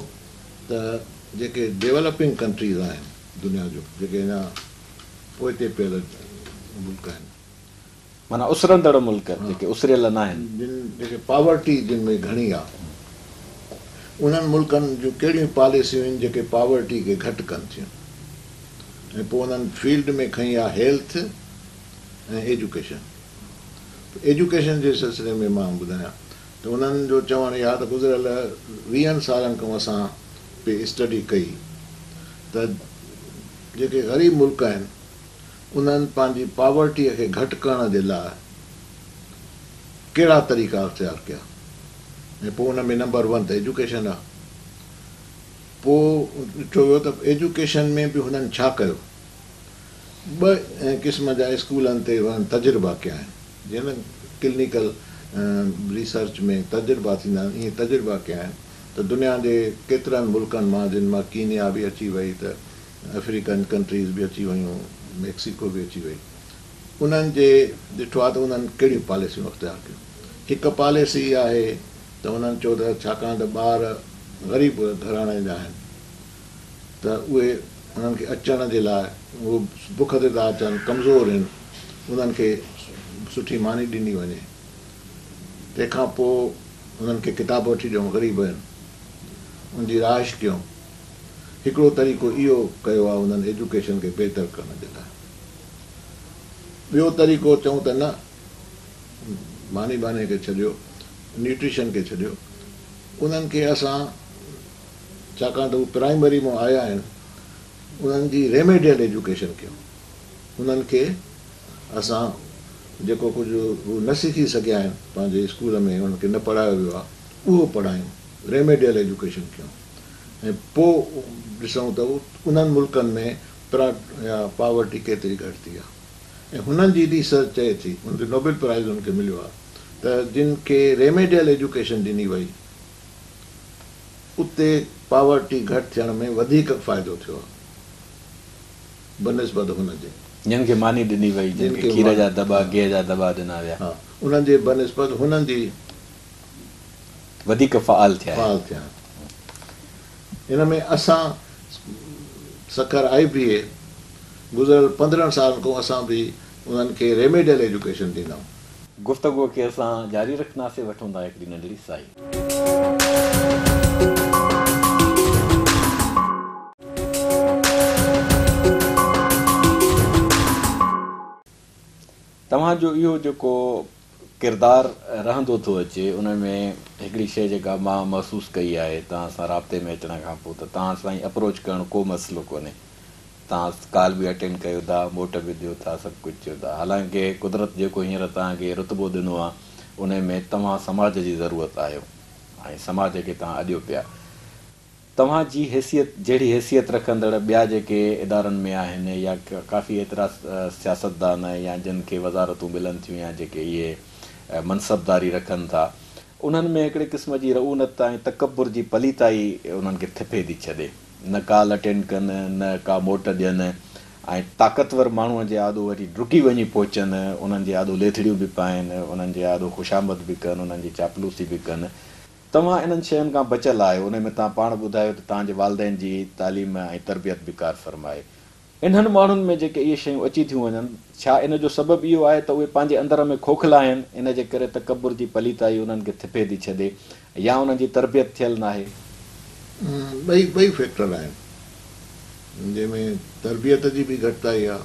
त जेके डेवलपिंग कंट्रीज़ आहिनि दुनिया जो, जेके अञा पोइते पियल मुल्क आहिनि, माना उसरंदड़ मुल्क जेके उसरियल न आहिनि, जेके पॉवर्टी जिन में घणी आहे, उन्हनि मुल्कनि जूं कहिड़ियूं पॉलिसियूं आहिनि जेके पॉवर्टी खे घटि कनि थियूं। ऐं पोइ उन्हनि फील्ड में खई आहे हेल्थ ऐं एजुकेशन। एजुकेशन जे सिलसिले में मां ॿुधायां त उन्हनि जो चवणु इहा त गुज़िरियल 20 सालनि खां असां पे स्टडी कई त जेके ग़रीब मुल्क आहिनि उन्हनि पंहिंजी पॉवर्टीअ खे घटि करण जे लाइ कहिड़ा तरीक़ा अख़्तियार कया, ऐं पोइ उन में नंबर 1 त एजुकेशन आहे। पोइ ॾिठो वियो त एजुकेशन में बि हुननि छा कयो, 2 क़िस्म जा स्कूलनि ते हुननि तजुर्बा कया आहिनि। जीअं न क्लिनिकल रिसर्च में तजुर्बा थींदा आहिनि, ईअं तजुर्बा कया आहिनि त दुनिया जे केतिरनि मुल्कनि मां, जिन मां कीनिया बि अची वई, त अफ्रीकन कंट्रीज़ बि अची वयूं, मैक्सिको बि अची वई, उन्हनि जे ॾिठो आहे त उन्हनि कहिड़ियूं पॉलिसियूं अख़्तियार कयूं। हिकु पॉलिसी आहे त उन्हनि चयो त छाकाणि त ॿार ग़रीब घराणे जा आहिनि त उहे उन्हनि खे अचण जे लाइ, उहो बुख ते था अचनि, कमज़ोर आहिनि, उन्हनि खे सुठी मानी ॾिनी वञे। तंहिंखां पोइ उन्हनि खे किताब वठी ॾियूं, ग़रीब आहिनि, उनजी राइश कयूं। हिकिड़ो तरीक़ो इहो कयो आहे उन्हनि एजुकेशन खे बहितर करण जे लाइ। ॿियो तरीक़ो चऊं त न, मानी बाने खे छॾियो, न्यूट्रिशन खे छॾियो, उन्हनि खे असां, छाकाणि त उहे प्राइमरी मां आया आहिनि, उन्हनि जी रेमेडियल एजुकेशन कयूं। उन्हनि खे असां जेको कुझु हू न सिखी सघिया आहिनि पंहिंजे स्कूल में, उन्हनि खे न पढ़ायो वियो आहे, उहो पढ़ायूं, रेमेडियल एजुकेशन कयूं। ऐं पोइ ॾिसूं त उन्हनि मुल्कनि में पॉवर्टी केतिरी घटि थी आहे। ऐं हुननि जी रिसर्च चए थी, उनखे नोबेल प्राइज़ उनखे मिलियो आहे त जिन खे रेमेडियल एजुकेशन ॾिनी वई उते पॉवर्टी घटि थियण में वधीक फ़ाइदो थियो आहे। बनस्बत हुनजे, जिन खे मानी ॾिनी वई, जिन खे खीर जा दॿा गिह जा दॿा ॾिना विया, हा, उन्हनि जे बनस्बत हुननि जी वधीक फ़ाल थिया। इन में असां सखर IBA गुज़िरियल 15 साल खां असां बि उन्हनि खे रेमेडियल एजुकेशन ॾींदा आहियूं। गुफ़्तगूअ खे असां जारी रखंदासीं, वठूं था हिकिड़ी नंढड़ी साई। तव्हांजो इहो जेको किरदारु रहंदो थो अचे, उन में हिकिड़ी शइ जेका मां महसूसु कई आहे, तव्हां सां राब्ते में अचण खां पोइ, त तव्हां सां अप्रोच करणु को मसइलो कोन्हे। तव्हां कॉल बि अटेंड कयो था, मोट बि ॾियो था, सभु कुझु चयो था। हालांकि कुदरत जेको हींअर तव्हांखे रुतबो ॾिनो आहे, उन में तव्हां समाज जी ज़रूरत आहियो ऐं समाज खे तव्हां अॾियो पिया। तव्हांजी हैसियत, जहिड़ी हैसियत रखंदड़ ॿिया जेके इदारनि में आहिनि, या काफ़ी एतिरा सियासतदान या जिन खे वज़ारतूं मिलनि थियूं, या जेके इहे मनसबदारी रखनि था, उन्हनि में हिकिड़े क़िस्म जी रऊनत ऐं तकबुर जी पलीताई उन्हनि खे थिपे थी छॾे। न कॉल अटेंड कनि, न का मोट ॾियनि, ऐं ताक़तवर माण्हूअ जे आॾो वरी डुकी वञी पहुचनि, उन्हनि जे आॾो लेथड़ियूं बि पाइनि, उन्हनि जे आॾो ख़ुशामद बि कनि, उन्हनि जी चापलूसी बि कनि। तव्हां इन्हनि शयुनि खां बचियल आहियो। उन में तव्हां पाण ॿुधायो त तव्हांजे वालदेन जी तालीम ऐं तरबियत बि कार फ़रमाए। इन्हनि माण्हुनि में जेके इहे शयूं अची थियूं वञनि, छा इन जो सबबु इहो आहे त उहे पंहिंजे अंदर में खोखला आहिनि, इन जे करे तकबुर जी पलीताई उन्हनि खे थिपे थी छॾे, या उन्हनि जी तरबियत थियल नाहे? ॿई फैक्टर आहिनि, जंहिंमें तरबियत जी बि घटिताई आहे,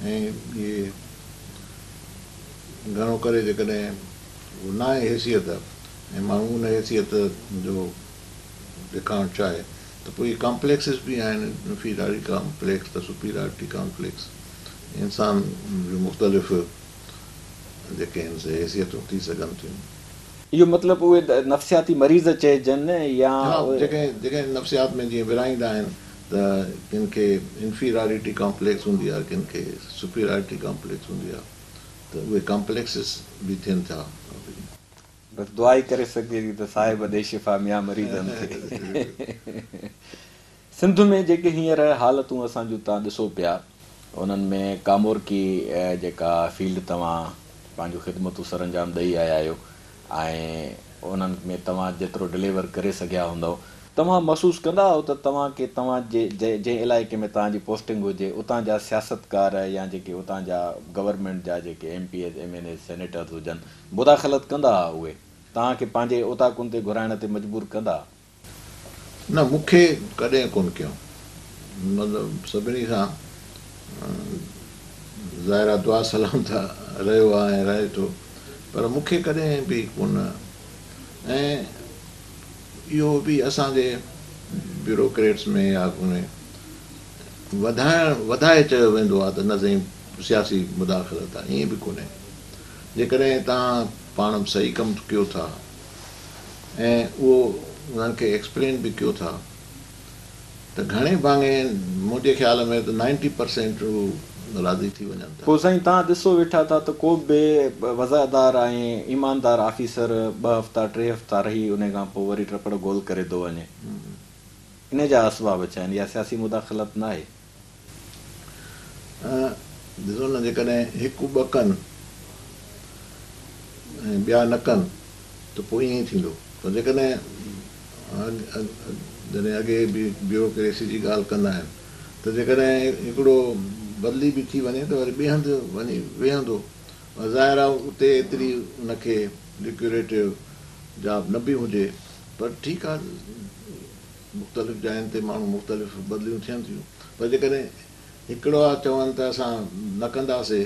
ऐं इहे घणो करे जेकॾहिं न आहे हैसियत ऐं माण्हू उन हैसियत जो ॾेखारणु चाहे, त पोइ इहे कॉम्प्लेक्सिस बि आहिनि, इंफीरियरिटी कॉम्प्लेक्स त सुपीरियरिटी कॉम्प्लेक्स, इंसान जूं मुख़्तलिफ़ जेके आहिनि से हैसियतूं थी सघनि थियूं। इहो मतिलबु उहे नफ़्सियाती मरीज़ चइजनि, या जेके नफ़्सियात में जीअं विराईंदा आहिनि, त किन खे इंफीरियरिटी कॉम्प्लेक्स हूंदी आहे, किन खे सुपीरियरिटी कॉम्प्लेक्स हूंदी आहे, त उहे कॉम्प्लेक्सिस बि थियनि था। बसि दुआ ई करे सघे थी त साहिब ॾे शिफ़ा मिया मरीज़नि खे। सिंध में जेके हींअर हालतूं असांजूं तव्हां ॾिसो पिया, उन्हनि में कामोर की जेका फील्ड तव्हां पंहिंजूं ख़िदमतूं सरअंजाम ॾेई आया आहियो, ऐं उन्हनि में तव्हां जेतिरो डिलीवर करे सघिया हूंदव, तव्हां महसूसु कंदा आहियो त तव्हांखे तव्हांजे जंहिं इलाइक़े में तव्हांजी पोस्टिंग हुजे, उतां जा सियासतकार या जेके उतां जा गवर्नमेंट जा जेके MPs MNAs सेनेटर्स हुजनि, मुदाख़लत कंदा हुआ? उहे तव्हांखे पंहिंजे उताकुन ते घुराइण ते मजबूर कंदा? न, मूंखे कॾहिं कोन कयूं। मतिलबु सभिनी सां ज़ाहिरा दुआ सलाम था रहियो आहे ऐं रहे थो, पर मूंखे कॾहिं बि कोन। ऐं इहो बि असांजे ब्यूरोक्रेट्स में या उन वधाए चयो वेंदो आहे त न साईं सियासी मुदाख़लत आहे, ईअं बि कोन्हे। जेकॾहिं तव्हां पाण सही कमु कयो था ऐं उहो उन्हनि खे एक्सप्लेन बि कयो था, त घणे भाङे मुंहिंजे ख़्याल में त 90% राज़ी थी वञनि था। पोइ साईं तव्हां ॾिसो वेठा था त को बि वज़ादार ऐं ईमानदार ऑफिसर 2 हफ़्ता 3 हफ़्ता रही उन खां पोइ वरी टपड़ गोल करे थो वञे। इन जा असबाब छा आहिनि? या सियासी मुदाख़लत न आहे? ॾिसो न, जेकॾहिं हिकु ॿ कनि ऐं ॿिया न कनि त पोइ ईअं ई थींदो। पर जेकॾहिं जॾहिं अॻे बि ब्यूरोक्रेसी जी ॻाल्हि कंदा आहिनि, त जेकॾहिं हिकिड़ो बदिली बि थी वञे त वरी ॿिए हंधि वञी वेहंदो। ज़ाहिर आहे उते एतिरी उनखे लिक्यूरेटिव जॉब न बि हुजे, पर ठीकु आहे, मुख़्तलिफ़ जायुनि ते माण्हू मुख़्तलिफ़ बदिलियूं थियनि थियूं। पर जेकॾहिं हिकिड़ो आहे चवनि त असां न कंदासीं,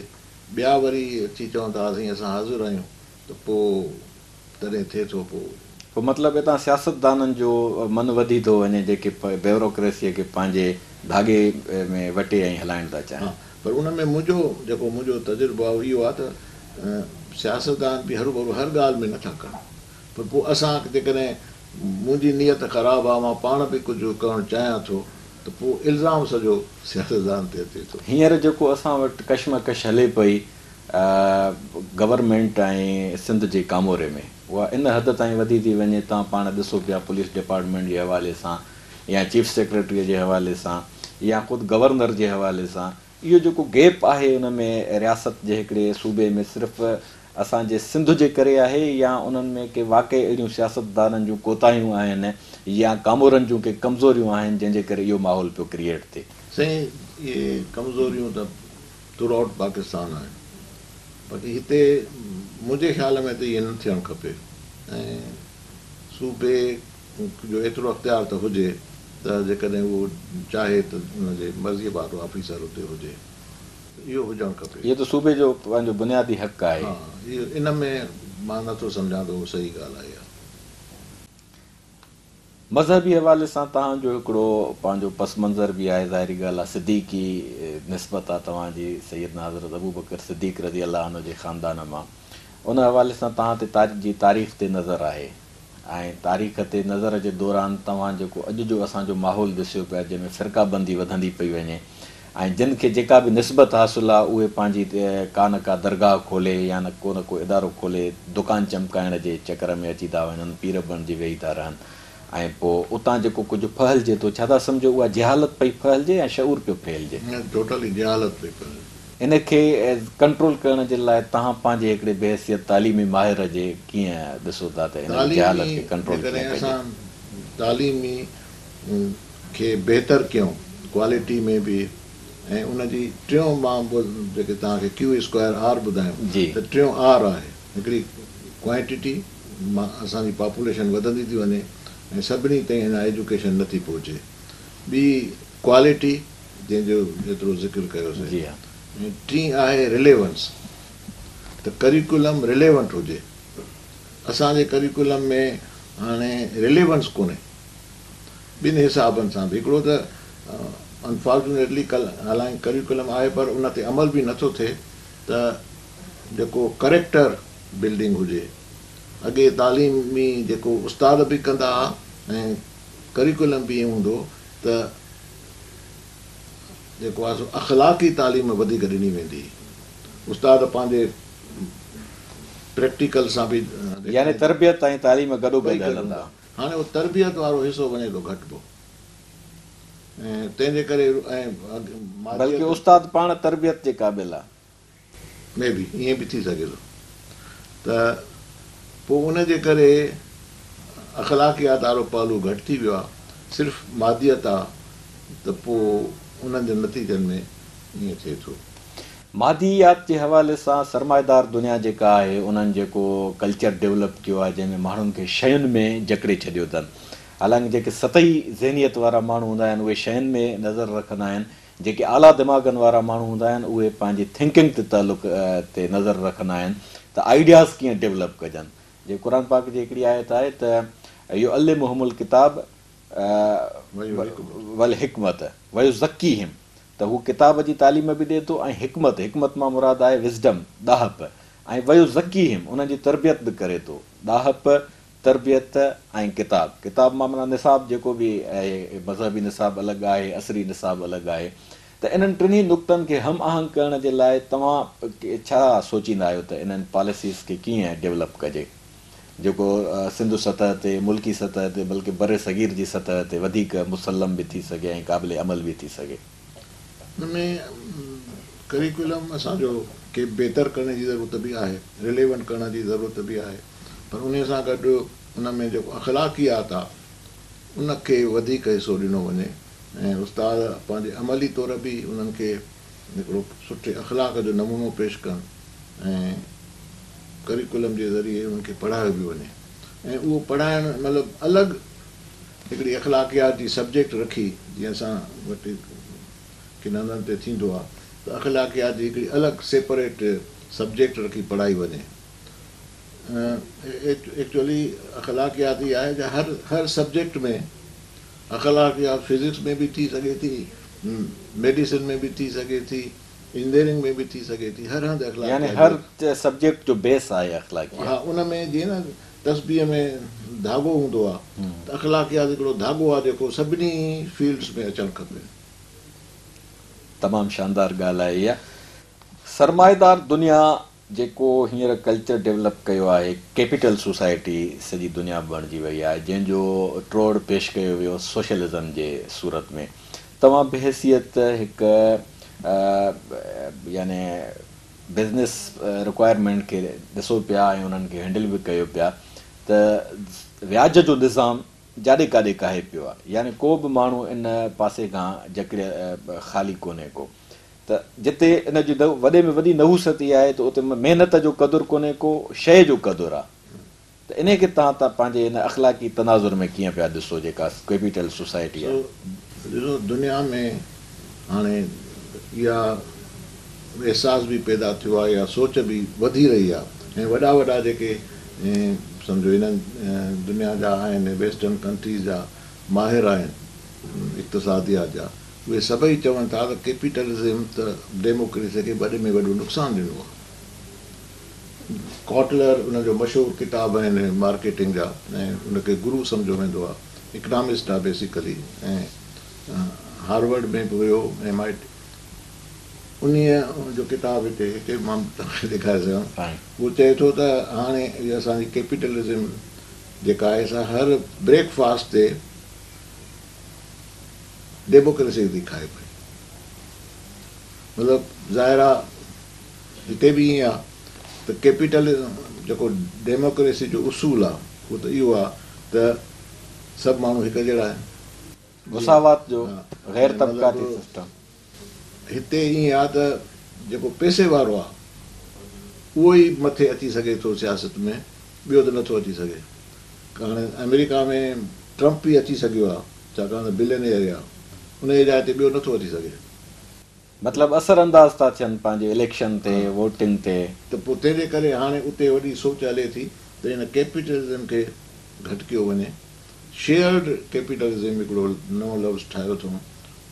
ॿिया वरी अची चवनि था साईं असां हाज़िर आहियूं, त पोइ तॾहिं थिए थो। पोइ मतिलबु हितां सियासतदाननि जो मन वधी थो वञे, जेके ब्यूरोक्रेसीअ खे पंहिंजे धागे में वटे ऐं हलाइण था चाहिनि। पर उन में मुंहिंजो तजुर्बो आहे इहो आहे त सियासतदान बि हर ॻाल्हि में नथा कनि। पर पोइ असां जेकॾहिं मुंहिंजी नियत ख़राबु आहे, मां पाण बि कुझु करणु चाहियां थो, त पोइ इल्ज़ाम सॼो सियासतदान ते अचे थो। हींअर जेको असां वटि कशमकश हले पई गवर्नमेंट ऐं सिंध जे कामोरे में, उहा इन हद ताईं वधी थी वञे। तव्हां पाण ॾिसो पिया पुलिस डिपार्टमेंट जे हवाले सां या चीफ सेक्रेटरीअ जे हवाले सां, या ख़ुदि गवर्नर जे हवाले सां इहो जेको गैप आहे उन में रियासत जे हिकिड़े सूबे में सिर्फ़ु असांजे सिंध जे करे आहे या उन्हनि में के वाक़ई अहिड़ियूं सियासतदाननि जूं कोताहियूं आहिनि या कामोरनि जूं के कमज़ोरियूं आहिनि जंहिंजे करे इहो माहौल पियो क्रिएट थिए? साईं, इहे कमज़ोरियूं त थ्रू आउट पाकिस्तान आहिनि, बाक़ी हिते मुंहिंजे ख़्याल में त इहे न थियणु खपे। ऐं सूबे जो एतिरो अख़्तियार त हुजे त जेकॾहिं उहो चाहे त हुनजे मर्ज़ीअ वारो ऑफिसर हुते हुजे, इहो हुजणु खपे। इहो त सूबे जो पंहिंजो बुनियादी हक़ आहे। हा, इहो इन में मां नथो सम्झां त उहो सही ॻाल्हि आहे। मज़हबी हवाले सां तव्हांजो हिकिड़ो पंहिंजो पस मंज़र बि आहे, ज़ाहिरी ॻाल्हि आहे, सिद्दीकी निस्बत आहे तव्हांजी सैयदना हज़रत अबू बकर सिद्दीक़ रज़ी अल्लाह अन्हु जे ख़ानदान मां। उन हवाले सां तव्हां ते तारीख़ ते नज़र आहे ऐं तारीख़ ते नज़र जे दौरान तव्हां जेको अॼु जो असांजो माहौल ॾिसियो पिया जंहिंमें फ़िरक़ाबंदी वधंदी पई वञे ऐं जिन खे जेका बि निस्बत हासिलु आहे उहे पंहिंजी का न का दरगाह खोले या न को इदारो खोले दुकान चमकाइण जे चकर में अची था वञनि, पीर बणिजी वेही था रहनि ऐं पोइ उतां जेको कुझु फहिलिजे थो, छा था सम्झो उहा जहालत पई फहिलिजे या शऊर पियो फहिलिजे? टोटली जहालत पई फहिलिजे। इन खे कंट्रोल करण जे लाइ तव्हां पंहिंजे हिकिड़े बेहसियत तालीमी माहिर जे कीअं ॾिसो था त इन जहालत खे कंट्रोल करियो? असां तालीमी खे बहितर कयूं, क्वालिटी में बि, ऐं उनजी टियों मां जेके तव्हांखे Q²R ॿुधायूं त टियों R आहे। हिकिड़ी क्वांटिटी, असांजी पॉपुलेशन वधंदी थी वञे ऐं सभिनी ताईं हिन एजुकेशन नथी पहुचे। ॿी क्वालिटी जंहिंजो जेतिरो ज़िक्र कयोसीं। ऐं टी आहे रिलेवेंस, त करिकुलम रिलेवेंट हुजे। असांजे करिकुलम में हाणे रिलेवेंस कोन्हे ॿिनि हिसाबनि सां बि। हिकिड़ो त अनफॉर्चुनेटली हालांकि करिकुलम आहे पर उन ते अमल बि नथो थिए, त जेको करेक्टर बिल्डिंग हुजे। अॻे तालीमी जेको उस्ताद बि कंदा हुआ ऐं करिकुलम बि ईअं हूंदो त जेको आहे सो अख़लाक़ी तालीम वधीक ॾिनी वेंदी। उस्ताद पंहिंजे प्रैक्टिकल सां बि, यानी तरबियत ऐं तालीम गॾोगॾु हलंदा। हाणे उहो तरबियत वारो हिसो वञे थो घटिबो ऐं तंहिंजे करे बल्कि उस्ताद पाण तरबियत जे क़ाबिल आहे। में बि ईअं बि थी सघे थो त पोइ उनजे करे अख़लाक़ियात वारो पहलू घटि थी वियो आहे, सिर्फ़ु मादियत आहे, त पोइ उन्हनि जे नतीजनि में ईअं थिए थो। मादियात जे हवाले सां सरमाएदार दुनिया जेका आहे उन्हनि जेको कल्चर डेवलप कयो आहे जंहिंमें माण्हुनि खे शयुनि में जकड़े छॾियो अथनि। हालांकि जेके सतही ज़हनियत वारा माण्हू हूंदा आहिनि उहे शयुनि में नज़र रखंदा आहिनि, जेके आला दिमाग़नि वारा माण्हू हूंदा आहिनि उहे पंहिंजी थिंकिंग ते तालुक़ ते नज़र रखंदा आहिनि त आइडियाज़ कीअं डेवलप कजनि। जे क़ुर पाक जी हिकिड़ी आयत आहे त इहो अल्लिमुहुमुल किताब वल हिकमत वयुज़क्कीहिम, त हू किताब जी तालीम बि ॾिए थो ऐं हिकमत मां मुराद आहे विज़डम, ॾाहप, ऐं वयुज़क्कीहिम उन्हनि जी तरबियत बि करे थो। ॾाहप, तरबियत ऐं किताब मां माना निसाब जेको बि आहे, मज़हबी निसाब अलॻि आहे, असरी निसाब अलॻि आहे। त इन्हनि टिनी नुक़्तनि खे हम आहंग करण जे लाइ तव्हां छा सोचींदा आहियो त इन्हनि पॉलिसीज़ खे कीअं डेवलप कजे जेको सिंध सतह ते, मुल्की सतह ते, बल्कि बर सगीर जी सतह ते वधीक मुसलम बि थी सघे ऐं क़ाबिल अमल बि थी सघे? हुनमें करिकुलम असांजो के बहितर करण जी ज़रूरत बि आहे, रिलेवेंट करण जी ज़रूरत बि आहे, पर उन सां गॾु उन में जेको अख़लाक़ियात आहे उनखे वधीक हिसो ॾिनो वञे ऐं उस्ताद पंहिंजे अमली तौर बि उन्हनि खे हिकिड़ो सुठे अख़लाक़ जो नमूनो पेश कनि ऐं करिकुलम जे ज़रिए उनखे पढ़ायो बि वञे। ऐं उहो पढ़ाइणु मतिलबु अलॻि हिकिड़ी अख़लाक़ियात जी सब्जेक्ट रखी, जीअं असां वटि किन हंधनि ते थींदो आहे त अख़लाक़ियात जी हिकिड़ी अलॻि सेपरेट सब्जेक्ट रखी पढ़ाई वञे। एक्चुअली अख़लाक़ियात ई आहे त हर सब्जेक्ट में अख़लाक़ियात फिज़िक्स में बि थी सघे थी, मेडिसिन में बि थी सघे थी, इंजीनियरिंग में बि थी सघे थी, हर हंधि अख़लाक़, यानी हर सब्जेक्ट जो बेस आहे अख़लाक़ियात। हा, उन में जीअं न तस्बीह में धाॻो हूंदो आहे त अख़लाक़ियात हिकिड़ो धाॻो आहे जेको सभिनी फील्ड्स में अचणु खपे। तमामु शानदार ॻाल्हि आहे इहा। सरमाएदार दुनिया जेको हींअर कल्चर डेवलप कयो आहे, कैपिटल सोसाइटी सॼी दुनिया बणिजी वई आहे जंहिंजो ट्रोड़ पेश कयो वियो सोशलिज़म जे सूरत में। तव्हां बहैसियत हिकु यानी बिज़नेस रिक्वायरमेंट खे ॾिसो पिया ऐं उन्हनि खे हैंडल बि कयो पिया त व्याज जो निज़ाम जाॾे काॾे काहे पियो आहे, यानी को बि माण्हू इन पासे खां जकड़े ख़ाली कोन्हे को, त जिते इन जी वॾे में वॾी नहूसत इहा आहे त उते महिनत जो क़दुरु कोन्हे को, शइ जो क़दुरु आहे। त इन खे तव्हां त पंहिंजे इन अख़लाक़ी तनाज़ुर में कीअं पिया ॾिसो जेका कैपिटल सोसाइटी आहे? ॾिसो, दुनिया में हाणे इहा एहसास बि पैदा थियो आहे, या सोच बि वधी रही आहे, ऐं वॾा वॾा जेके सम्झो इन्हनि दुनिया जा आहिनि, वेस्टर्न कंट्रीज़ जा माहिर आहिनि इक़्तिसादियात जा, उहे सभई चवनि था त कैपिटलिज़म त डेमोक्रेसी खे वॾे में वॾो नुक़सानु ॾिनो आहे। कॉटलर उनजो मशहूरु किताब आहिनि मार्केटिंग जा, ऐं उनखे गुरू सम्झो वेंदो आहे, इकनॉमिस्ट आहे बेसिकली, ऐं हार्वर्ड में बि हुयो, MIT। उन्हीअ जो किताब हिते मां तव्हांखे ॾेखारे सघां। उहो चए थो त हाणे इहा असांजी कैपिटलिज़म जेका आहे सा हर ब्रेकफास्ट ते डेमोक्रेसी थी खाए पई। मतिलबु ज़ाहिर आहे हिते बि ईअं आहे त कैपिटलिज़म जेको डेमोक्रेसी जो उसूल आहे उहो त इहो आहे त सभु माण्हू हिकु जहिड़ा आहिनि, मुसावात जो गैर तबक़ाती सिस्टम। हिते ईअं आहे त जेको पैसे वारो आहे उहो ई मथे अची सघे थो सियासत में, ॿियो त नथो अची सघे। हाणे अमेरिका में ट्रम्प ई अची सघियो आहे छाकाणि त बिलियनियर आहे, उन जे जाइ ते ॿियो नथो अची सघे। मतिलबु असर अंदाज़ था थियनि पंहिंजे इलेक्शन ते, वोटिंग ते। त पोइ तंहिंजे करे हाणे उते वॾी सोच हले थी त हिन कैपिटलिज़म खे घटि कयो वञे। शेयर्ड कैपिटलिज़म हिकिड़ो नओं लफ़्ज़ ठाहियो अथऊं,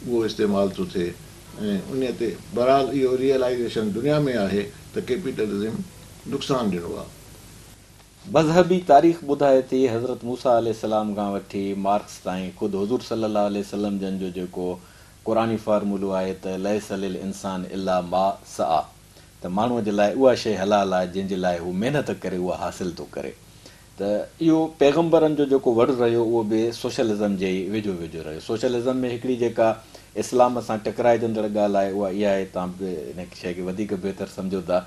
उहो इस्तेमालु थो थिए, ऐं उन ते बहरहाल इहो रियलाइज़ेशन दुनिया में आहे त कैपिटलिज़म नुक़सानु ॾिनो आहे। मज़हबी तारीख़ ॿुधाए थी हज़रत मूसा अलैहिस्सलाम खां वठी मार्क्स ताईं, ख़ुदि हुज़ूर सल्लल्लाहु अलैहि वसल्लम जन जो जेको क़ुरानी फार्मूलो आहे त लैस लिल इंसान इल्ला मा सआ, त माण्हूअ जे लाइ उहा शइ हलाल आहे जंहिंजे लाइ हू महिनत करे उहा हासिल थो करे। त इहो पैगम्बरनि जो जेको वॾो रहियो उहो बि सोशलिज़म जे ई वेझो वेझो रहियो। सोशलिज़म में हिकिड़ी जेका इस्लाम सां टकराइजंदड़ ॻाल्हि आहे उहा इहा आहे, तव्हां बि इन शइ खे वधीक बहितर सम्झो था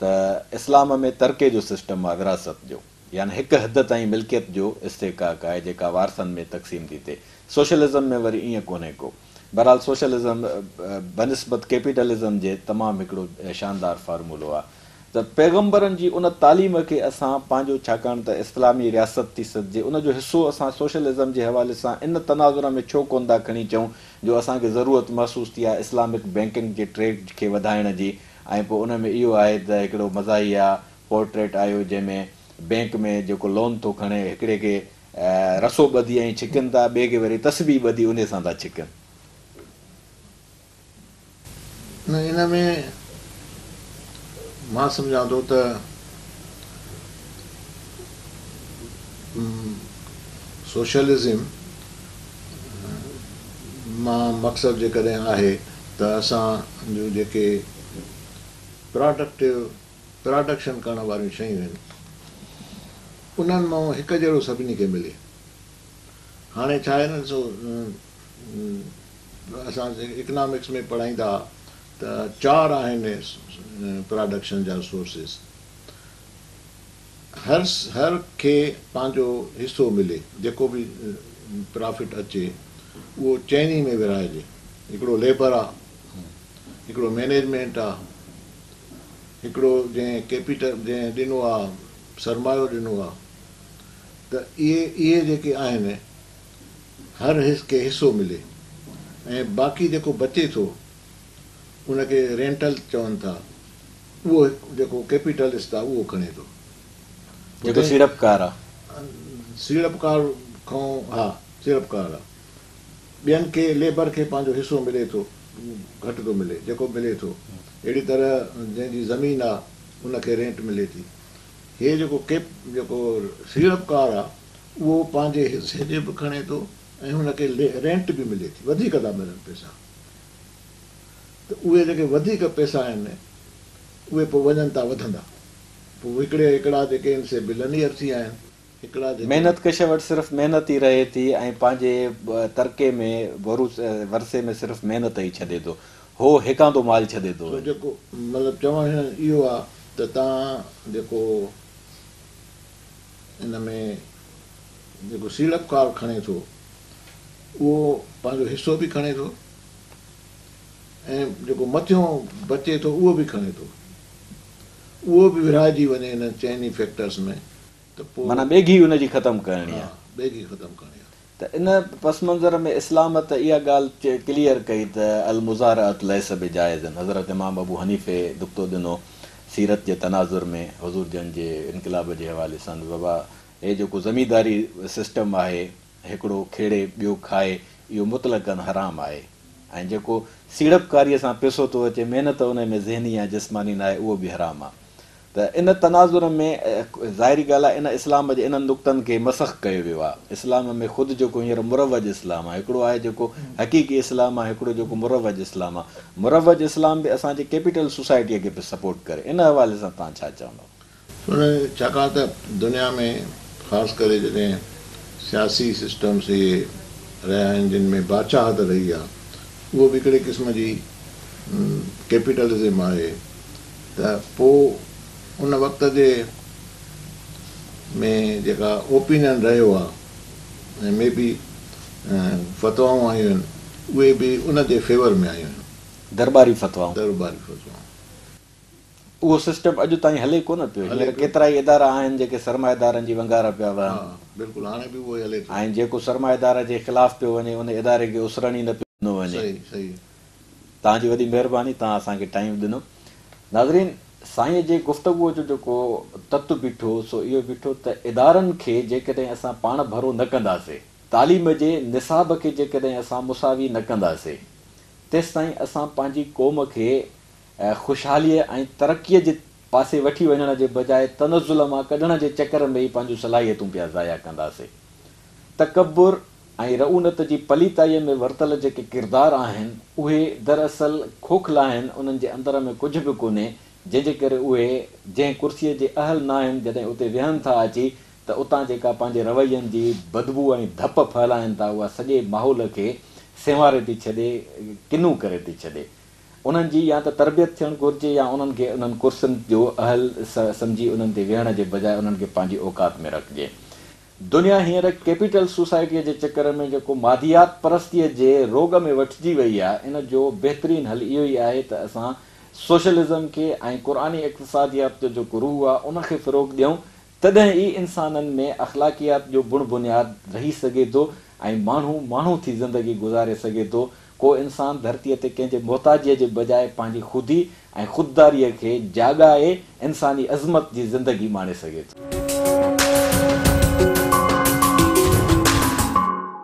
त इस्लाम में तरके जो सिस्टम आहे, विरासत जो, यानी हिकु हद ताईं मिल्कियत जो इस्तेकाक आहे जेका वारसनि में तक़सीम थी थिए। सोशलिज़म में वरी ईअं कोन्हे को। बहरहाल सोशलिज़म बनिस्बत कैपिटलिज़म जे तमामु हिकिड़ो शानदार फार्मूलो आहे। त पैगम्बरनि जी उन तालीम खे असां पंहिंजो, छाकाणि त इस्लामी रियासत थी सघिजे, उनजो हिसो असां सोशलिज़म जे हवाले सां इन तनाज़ुर में छो कोन था खणी अचूं जो असांखे ज़रूरत महसूसु थी आहे इस्लामिक बैंकिंग जे ट्रेड खे वधाइण जी। ऐं पोइ उन में इहो आहे त हिकिड़ो मज़ाहिया पोर्ट्रेट आयो जंहिंमें बैंक में जेको लोन थो खणे हिकिड़े खे रसो ॿधी ऐं छिकनि था, ॿिए खे वरी तस्बी ॿधी उन सां था छिकनि। न, इन में मां सम्झां थो त सोशलिज़म मां मक़सदु जेकॾहिं आहे त असांजो जेके प्रोडक्शन करण वारियूं शयूं आहिनि उन्हनि मां हिकु जहिड़ो सभिनी खे मिले। हाणे छा आहे न, ॾिसो असां इकनॉमिक्स में पढ़ाईंदा त 4 आहिनि प्रोडक्शन जा सोर्सिस। हर खे पंहिंजो हिसो मिले, जेको बि प्रॉफिट अचे उहो चइनी में विराइजे। हिकिड़ो लेबर आहे, हिकिड़ो मैनेजमेंट आहे, हिकिड़ो जंहिं कैपिटल जंहिं ॾिनो आहे सरमायो ॾिनो आहे। त इहे जेके आहिनि हर खे हिसो मिले, ऐं बाक़ी जेको बचे थो उनखे रेंटल चवनि था, उहो जेको कैपिटलिस्ट आहे उहो खणे थो, जेको सीड़पकार आहे। सीड़पकार खां हा सीड़पकार आहे। ॿियनि खे लेबर खे पंहिंजो हिसो मिले थो, घटि थो मिले जेको मिले थो। अहिड़ी तरह जंहिंजी ज़मीन आहे उनखे रेंट मिले थी। हे जेको सीड़पकार आहे उहो पंहिंजे हिसे जे बि खणे थो ऐं हुनखे रेंट बि मिले थी, वधीक था मिलनि पैसा। त उहे जेके वधीक पैसा आहिनि उहे पोइ वञनि था वधंदा। पोइ हिकिड़ा जेके आहिनि से बिलियनियर थी विया आहिनि, हिकिड़ा महिनत कश वटि सिर्फ़ु महिनत ई रहे थी ऐं पंहिंजे तरके में वरसे में सिर्फ़ु महिनत ई छॾे थो, हो हिकांदो माल छॾे थो। जेको मतिलबु चवणु इहो आहे त तव्हां जेको इन में जेको सीड़पकार खणे थो उहो पंहिंजो हिसो बि खणे थो ऐं जेको मथियों बचे थो उहो बि खणे थो, उहो बि विरहाइजी वञे हिन चइनी फैक्टर्स में, त पोइ माना ॿेगी हुनजी ख़तमु करणी आहे। ॿेगी ख़तमु करणी आहे। त इन पस मंज़र में इस्लाम त इहा ॻाल्हि क्लियर कई त अल मुज़ारअत लैस बिजाइज़। हज़रत इमाम अबू हनीफ़े दुक्तो ॾिनो सीरत जे तनाज़ुर में हुज़ूर जन जे इनक़लाब जे हवाले सां, बाबा हे जेको ज़मींदारी सिस्टम आहे, हिकिड़ो खेड़े ॿियो खाए, इहो मुतलक़न हराम आहे, ऐं जेको सीड़पकारीअ सां पैसो थो अचे, महिनत उन में ज़हनी या जिस्मानी न आहे, उहो बि हराम आहे। त इन तनाज़ुर में ज़ाहिरी ॻाल्हि आहे इन इस्लाम जे इन्हनि नुक़्तनि खे मसख़ कयो वियो आहे। इस्लाम में ख़ुदि जेको हींअर मुरवज इस्लाम आहे, हिकिड़ो आहे जेको हक़ीक़ी इस्लाम आहे, हिकिड़ो जेको मुरवज इस्लाम आहे। मुरवज इस्लाम बि असांजे कैपिटल सोसाइटीअ खे बि सपोर्ट करे। इन हवाले सां तव्हां छा चवंदव? छाकाणि त दुनिया में ख़ासि करे जॾहिं सियासी सिस्टम्स इहे रहिया आहिनि जिन में बादशाहत रही आहे, उहो बि हिकिड़े क़िस्म जी कैपिटलिज़म आहे, त पोइ उन वक़्त जे में जेका ओपिनियन रहियो आहे ऐं मे बी फ़तवाऊं आयूं आहिनि, उहे बि उन जे फेवर में आयूं आहिनि। दरबारी फ़तवाऊं उहो सिस्टम अॼु ताईं हले कोन पियो। हींअर केतिरा ई इदारा आहिनि जेके सरमाएदारनि जी वंगार पिया वहनि। बिल्कुलु, हाणे बि उहो हले थो। ऐं जेको सरमाएदार जे ख़िलाफ़ पियो वञे उन इदारे खे उसरणी न पियो वञे। सही। तव्हांजी वॾी महिरबानी, तव्हां असांखे टाइम ॾिनो। नाज़रीन, साईं जे गुफ़्तगूअ जो जेको तत्व बीठो सो इहो बीठो त इदारनि खे जेकॾहिं असां पाण भरो न कंदासीं, तालीम जे निसाब खे जेकॾहिं असां मुसावी न कंदासीं, तेसि ताईं असां पंहिंजी क़ौम खे ख़ुशहालीअ ऐं तरक़ीअ जे पासे वठी वञण जे बजाए तनज़ुल मां कढण जे चकर में ई पंहिंजूं सलाहियतूं पिया ज़ाया कंदासीं। तकबुर ऐं रऊनत जी पलीताईअ में वरितल जेके किरदार आहिनि उहे दरअसल खोखला आहिनि, उन्हनि जे अंदर में कुझु बि कोन्हे, जंहिंजे करे उहे जंहिं कुर्सीअ जे अहल न आहिनि, जॾहिं उते वेहनि था अची त उतां जेका पंहिंजे रवैयनि जी बदबू ऐं धप फहिलाइनि था, उहा सॼे माहौल खे सेंवारे थी छॾे, किनू करे थी छॾे। उन्हनि जी या त तरबियत थियणु घुरिजे या उन्हनि खे उन्हनि कुर्सियुनि जो अहल सम्झी उन्हनि ते वेहण जे बजाए उन्हनि खे पंहिंजी औकात में रखिजे। दुनिया हींअर कैपिटल सोसाइटीअ जे चकर में जेको मादियात परस्तीअ जे रोग में वठिजी वई आहे, इन जो बहितरीनु हल इहो ई आहे त असां सोशलिज़म खे ऐं क़ुरानी इक़्तिसादियात जो जेको रूह आहे उनखे फ़रोग़ ॾियूं, तॾहिं ई इंसाननि में अख़लाक़ियात जो बुण बुनियादु रही सघे थो ऐं माण्हू थी ज़िंदगी गुज़ारे सघे थो। को इंसानु धरतीअ ते कंहिंजे मोहताजीअ जे बजाए पंहिंजी ख़ुदी ऐं ख़ुददारीअ खे जाॻाए इंसानी अज़मत जी ज़िंदगी माणे सघे थो।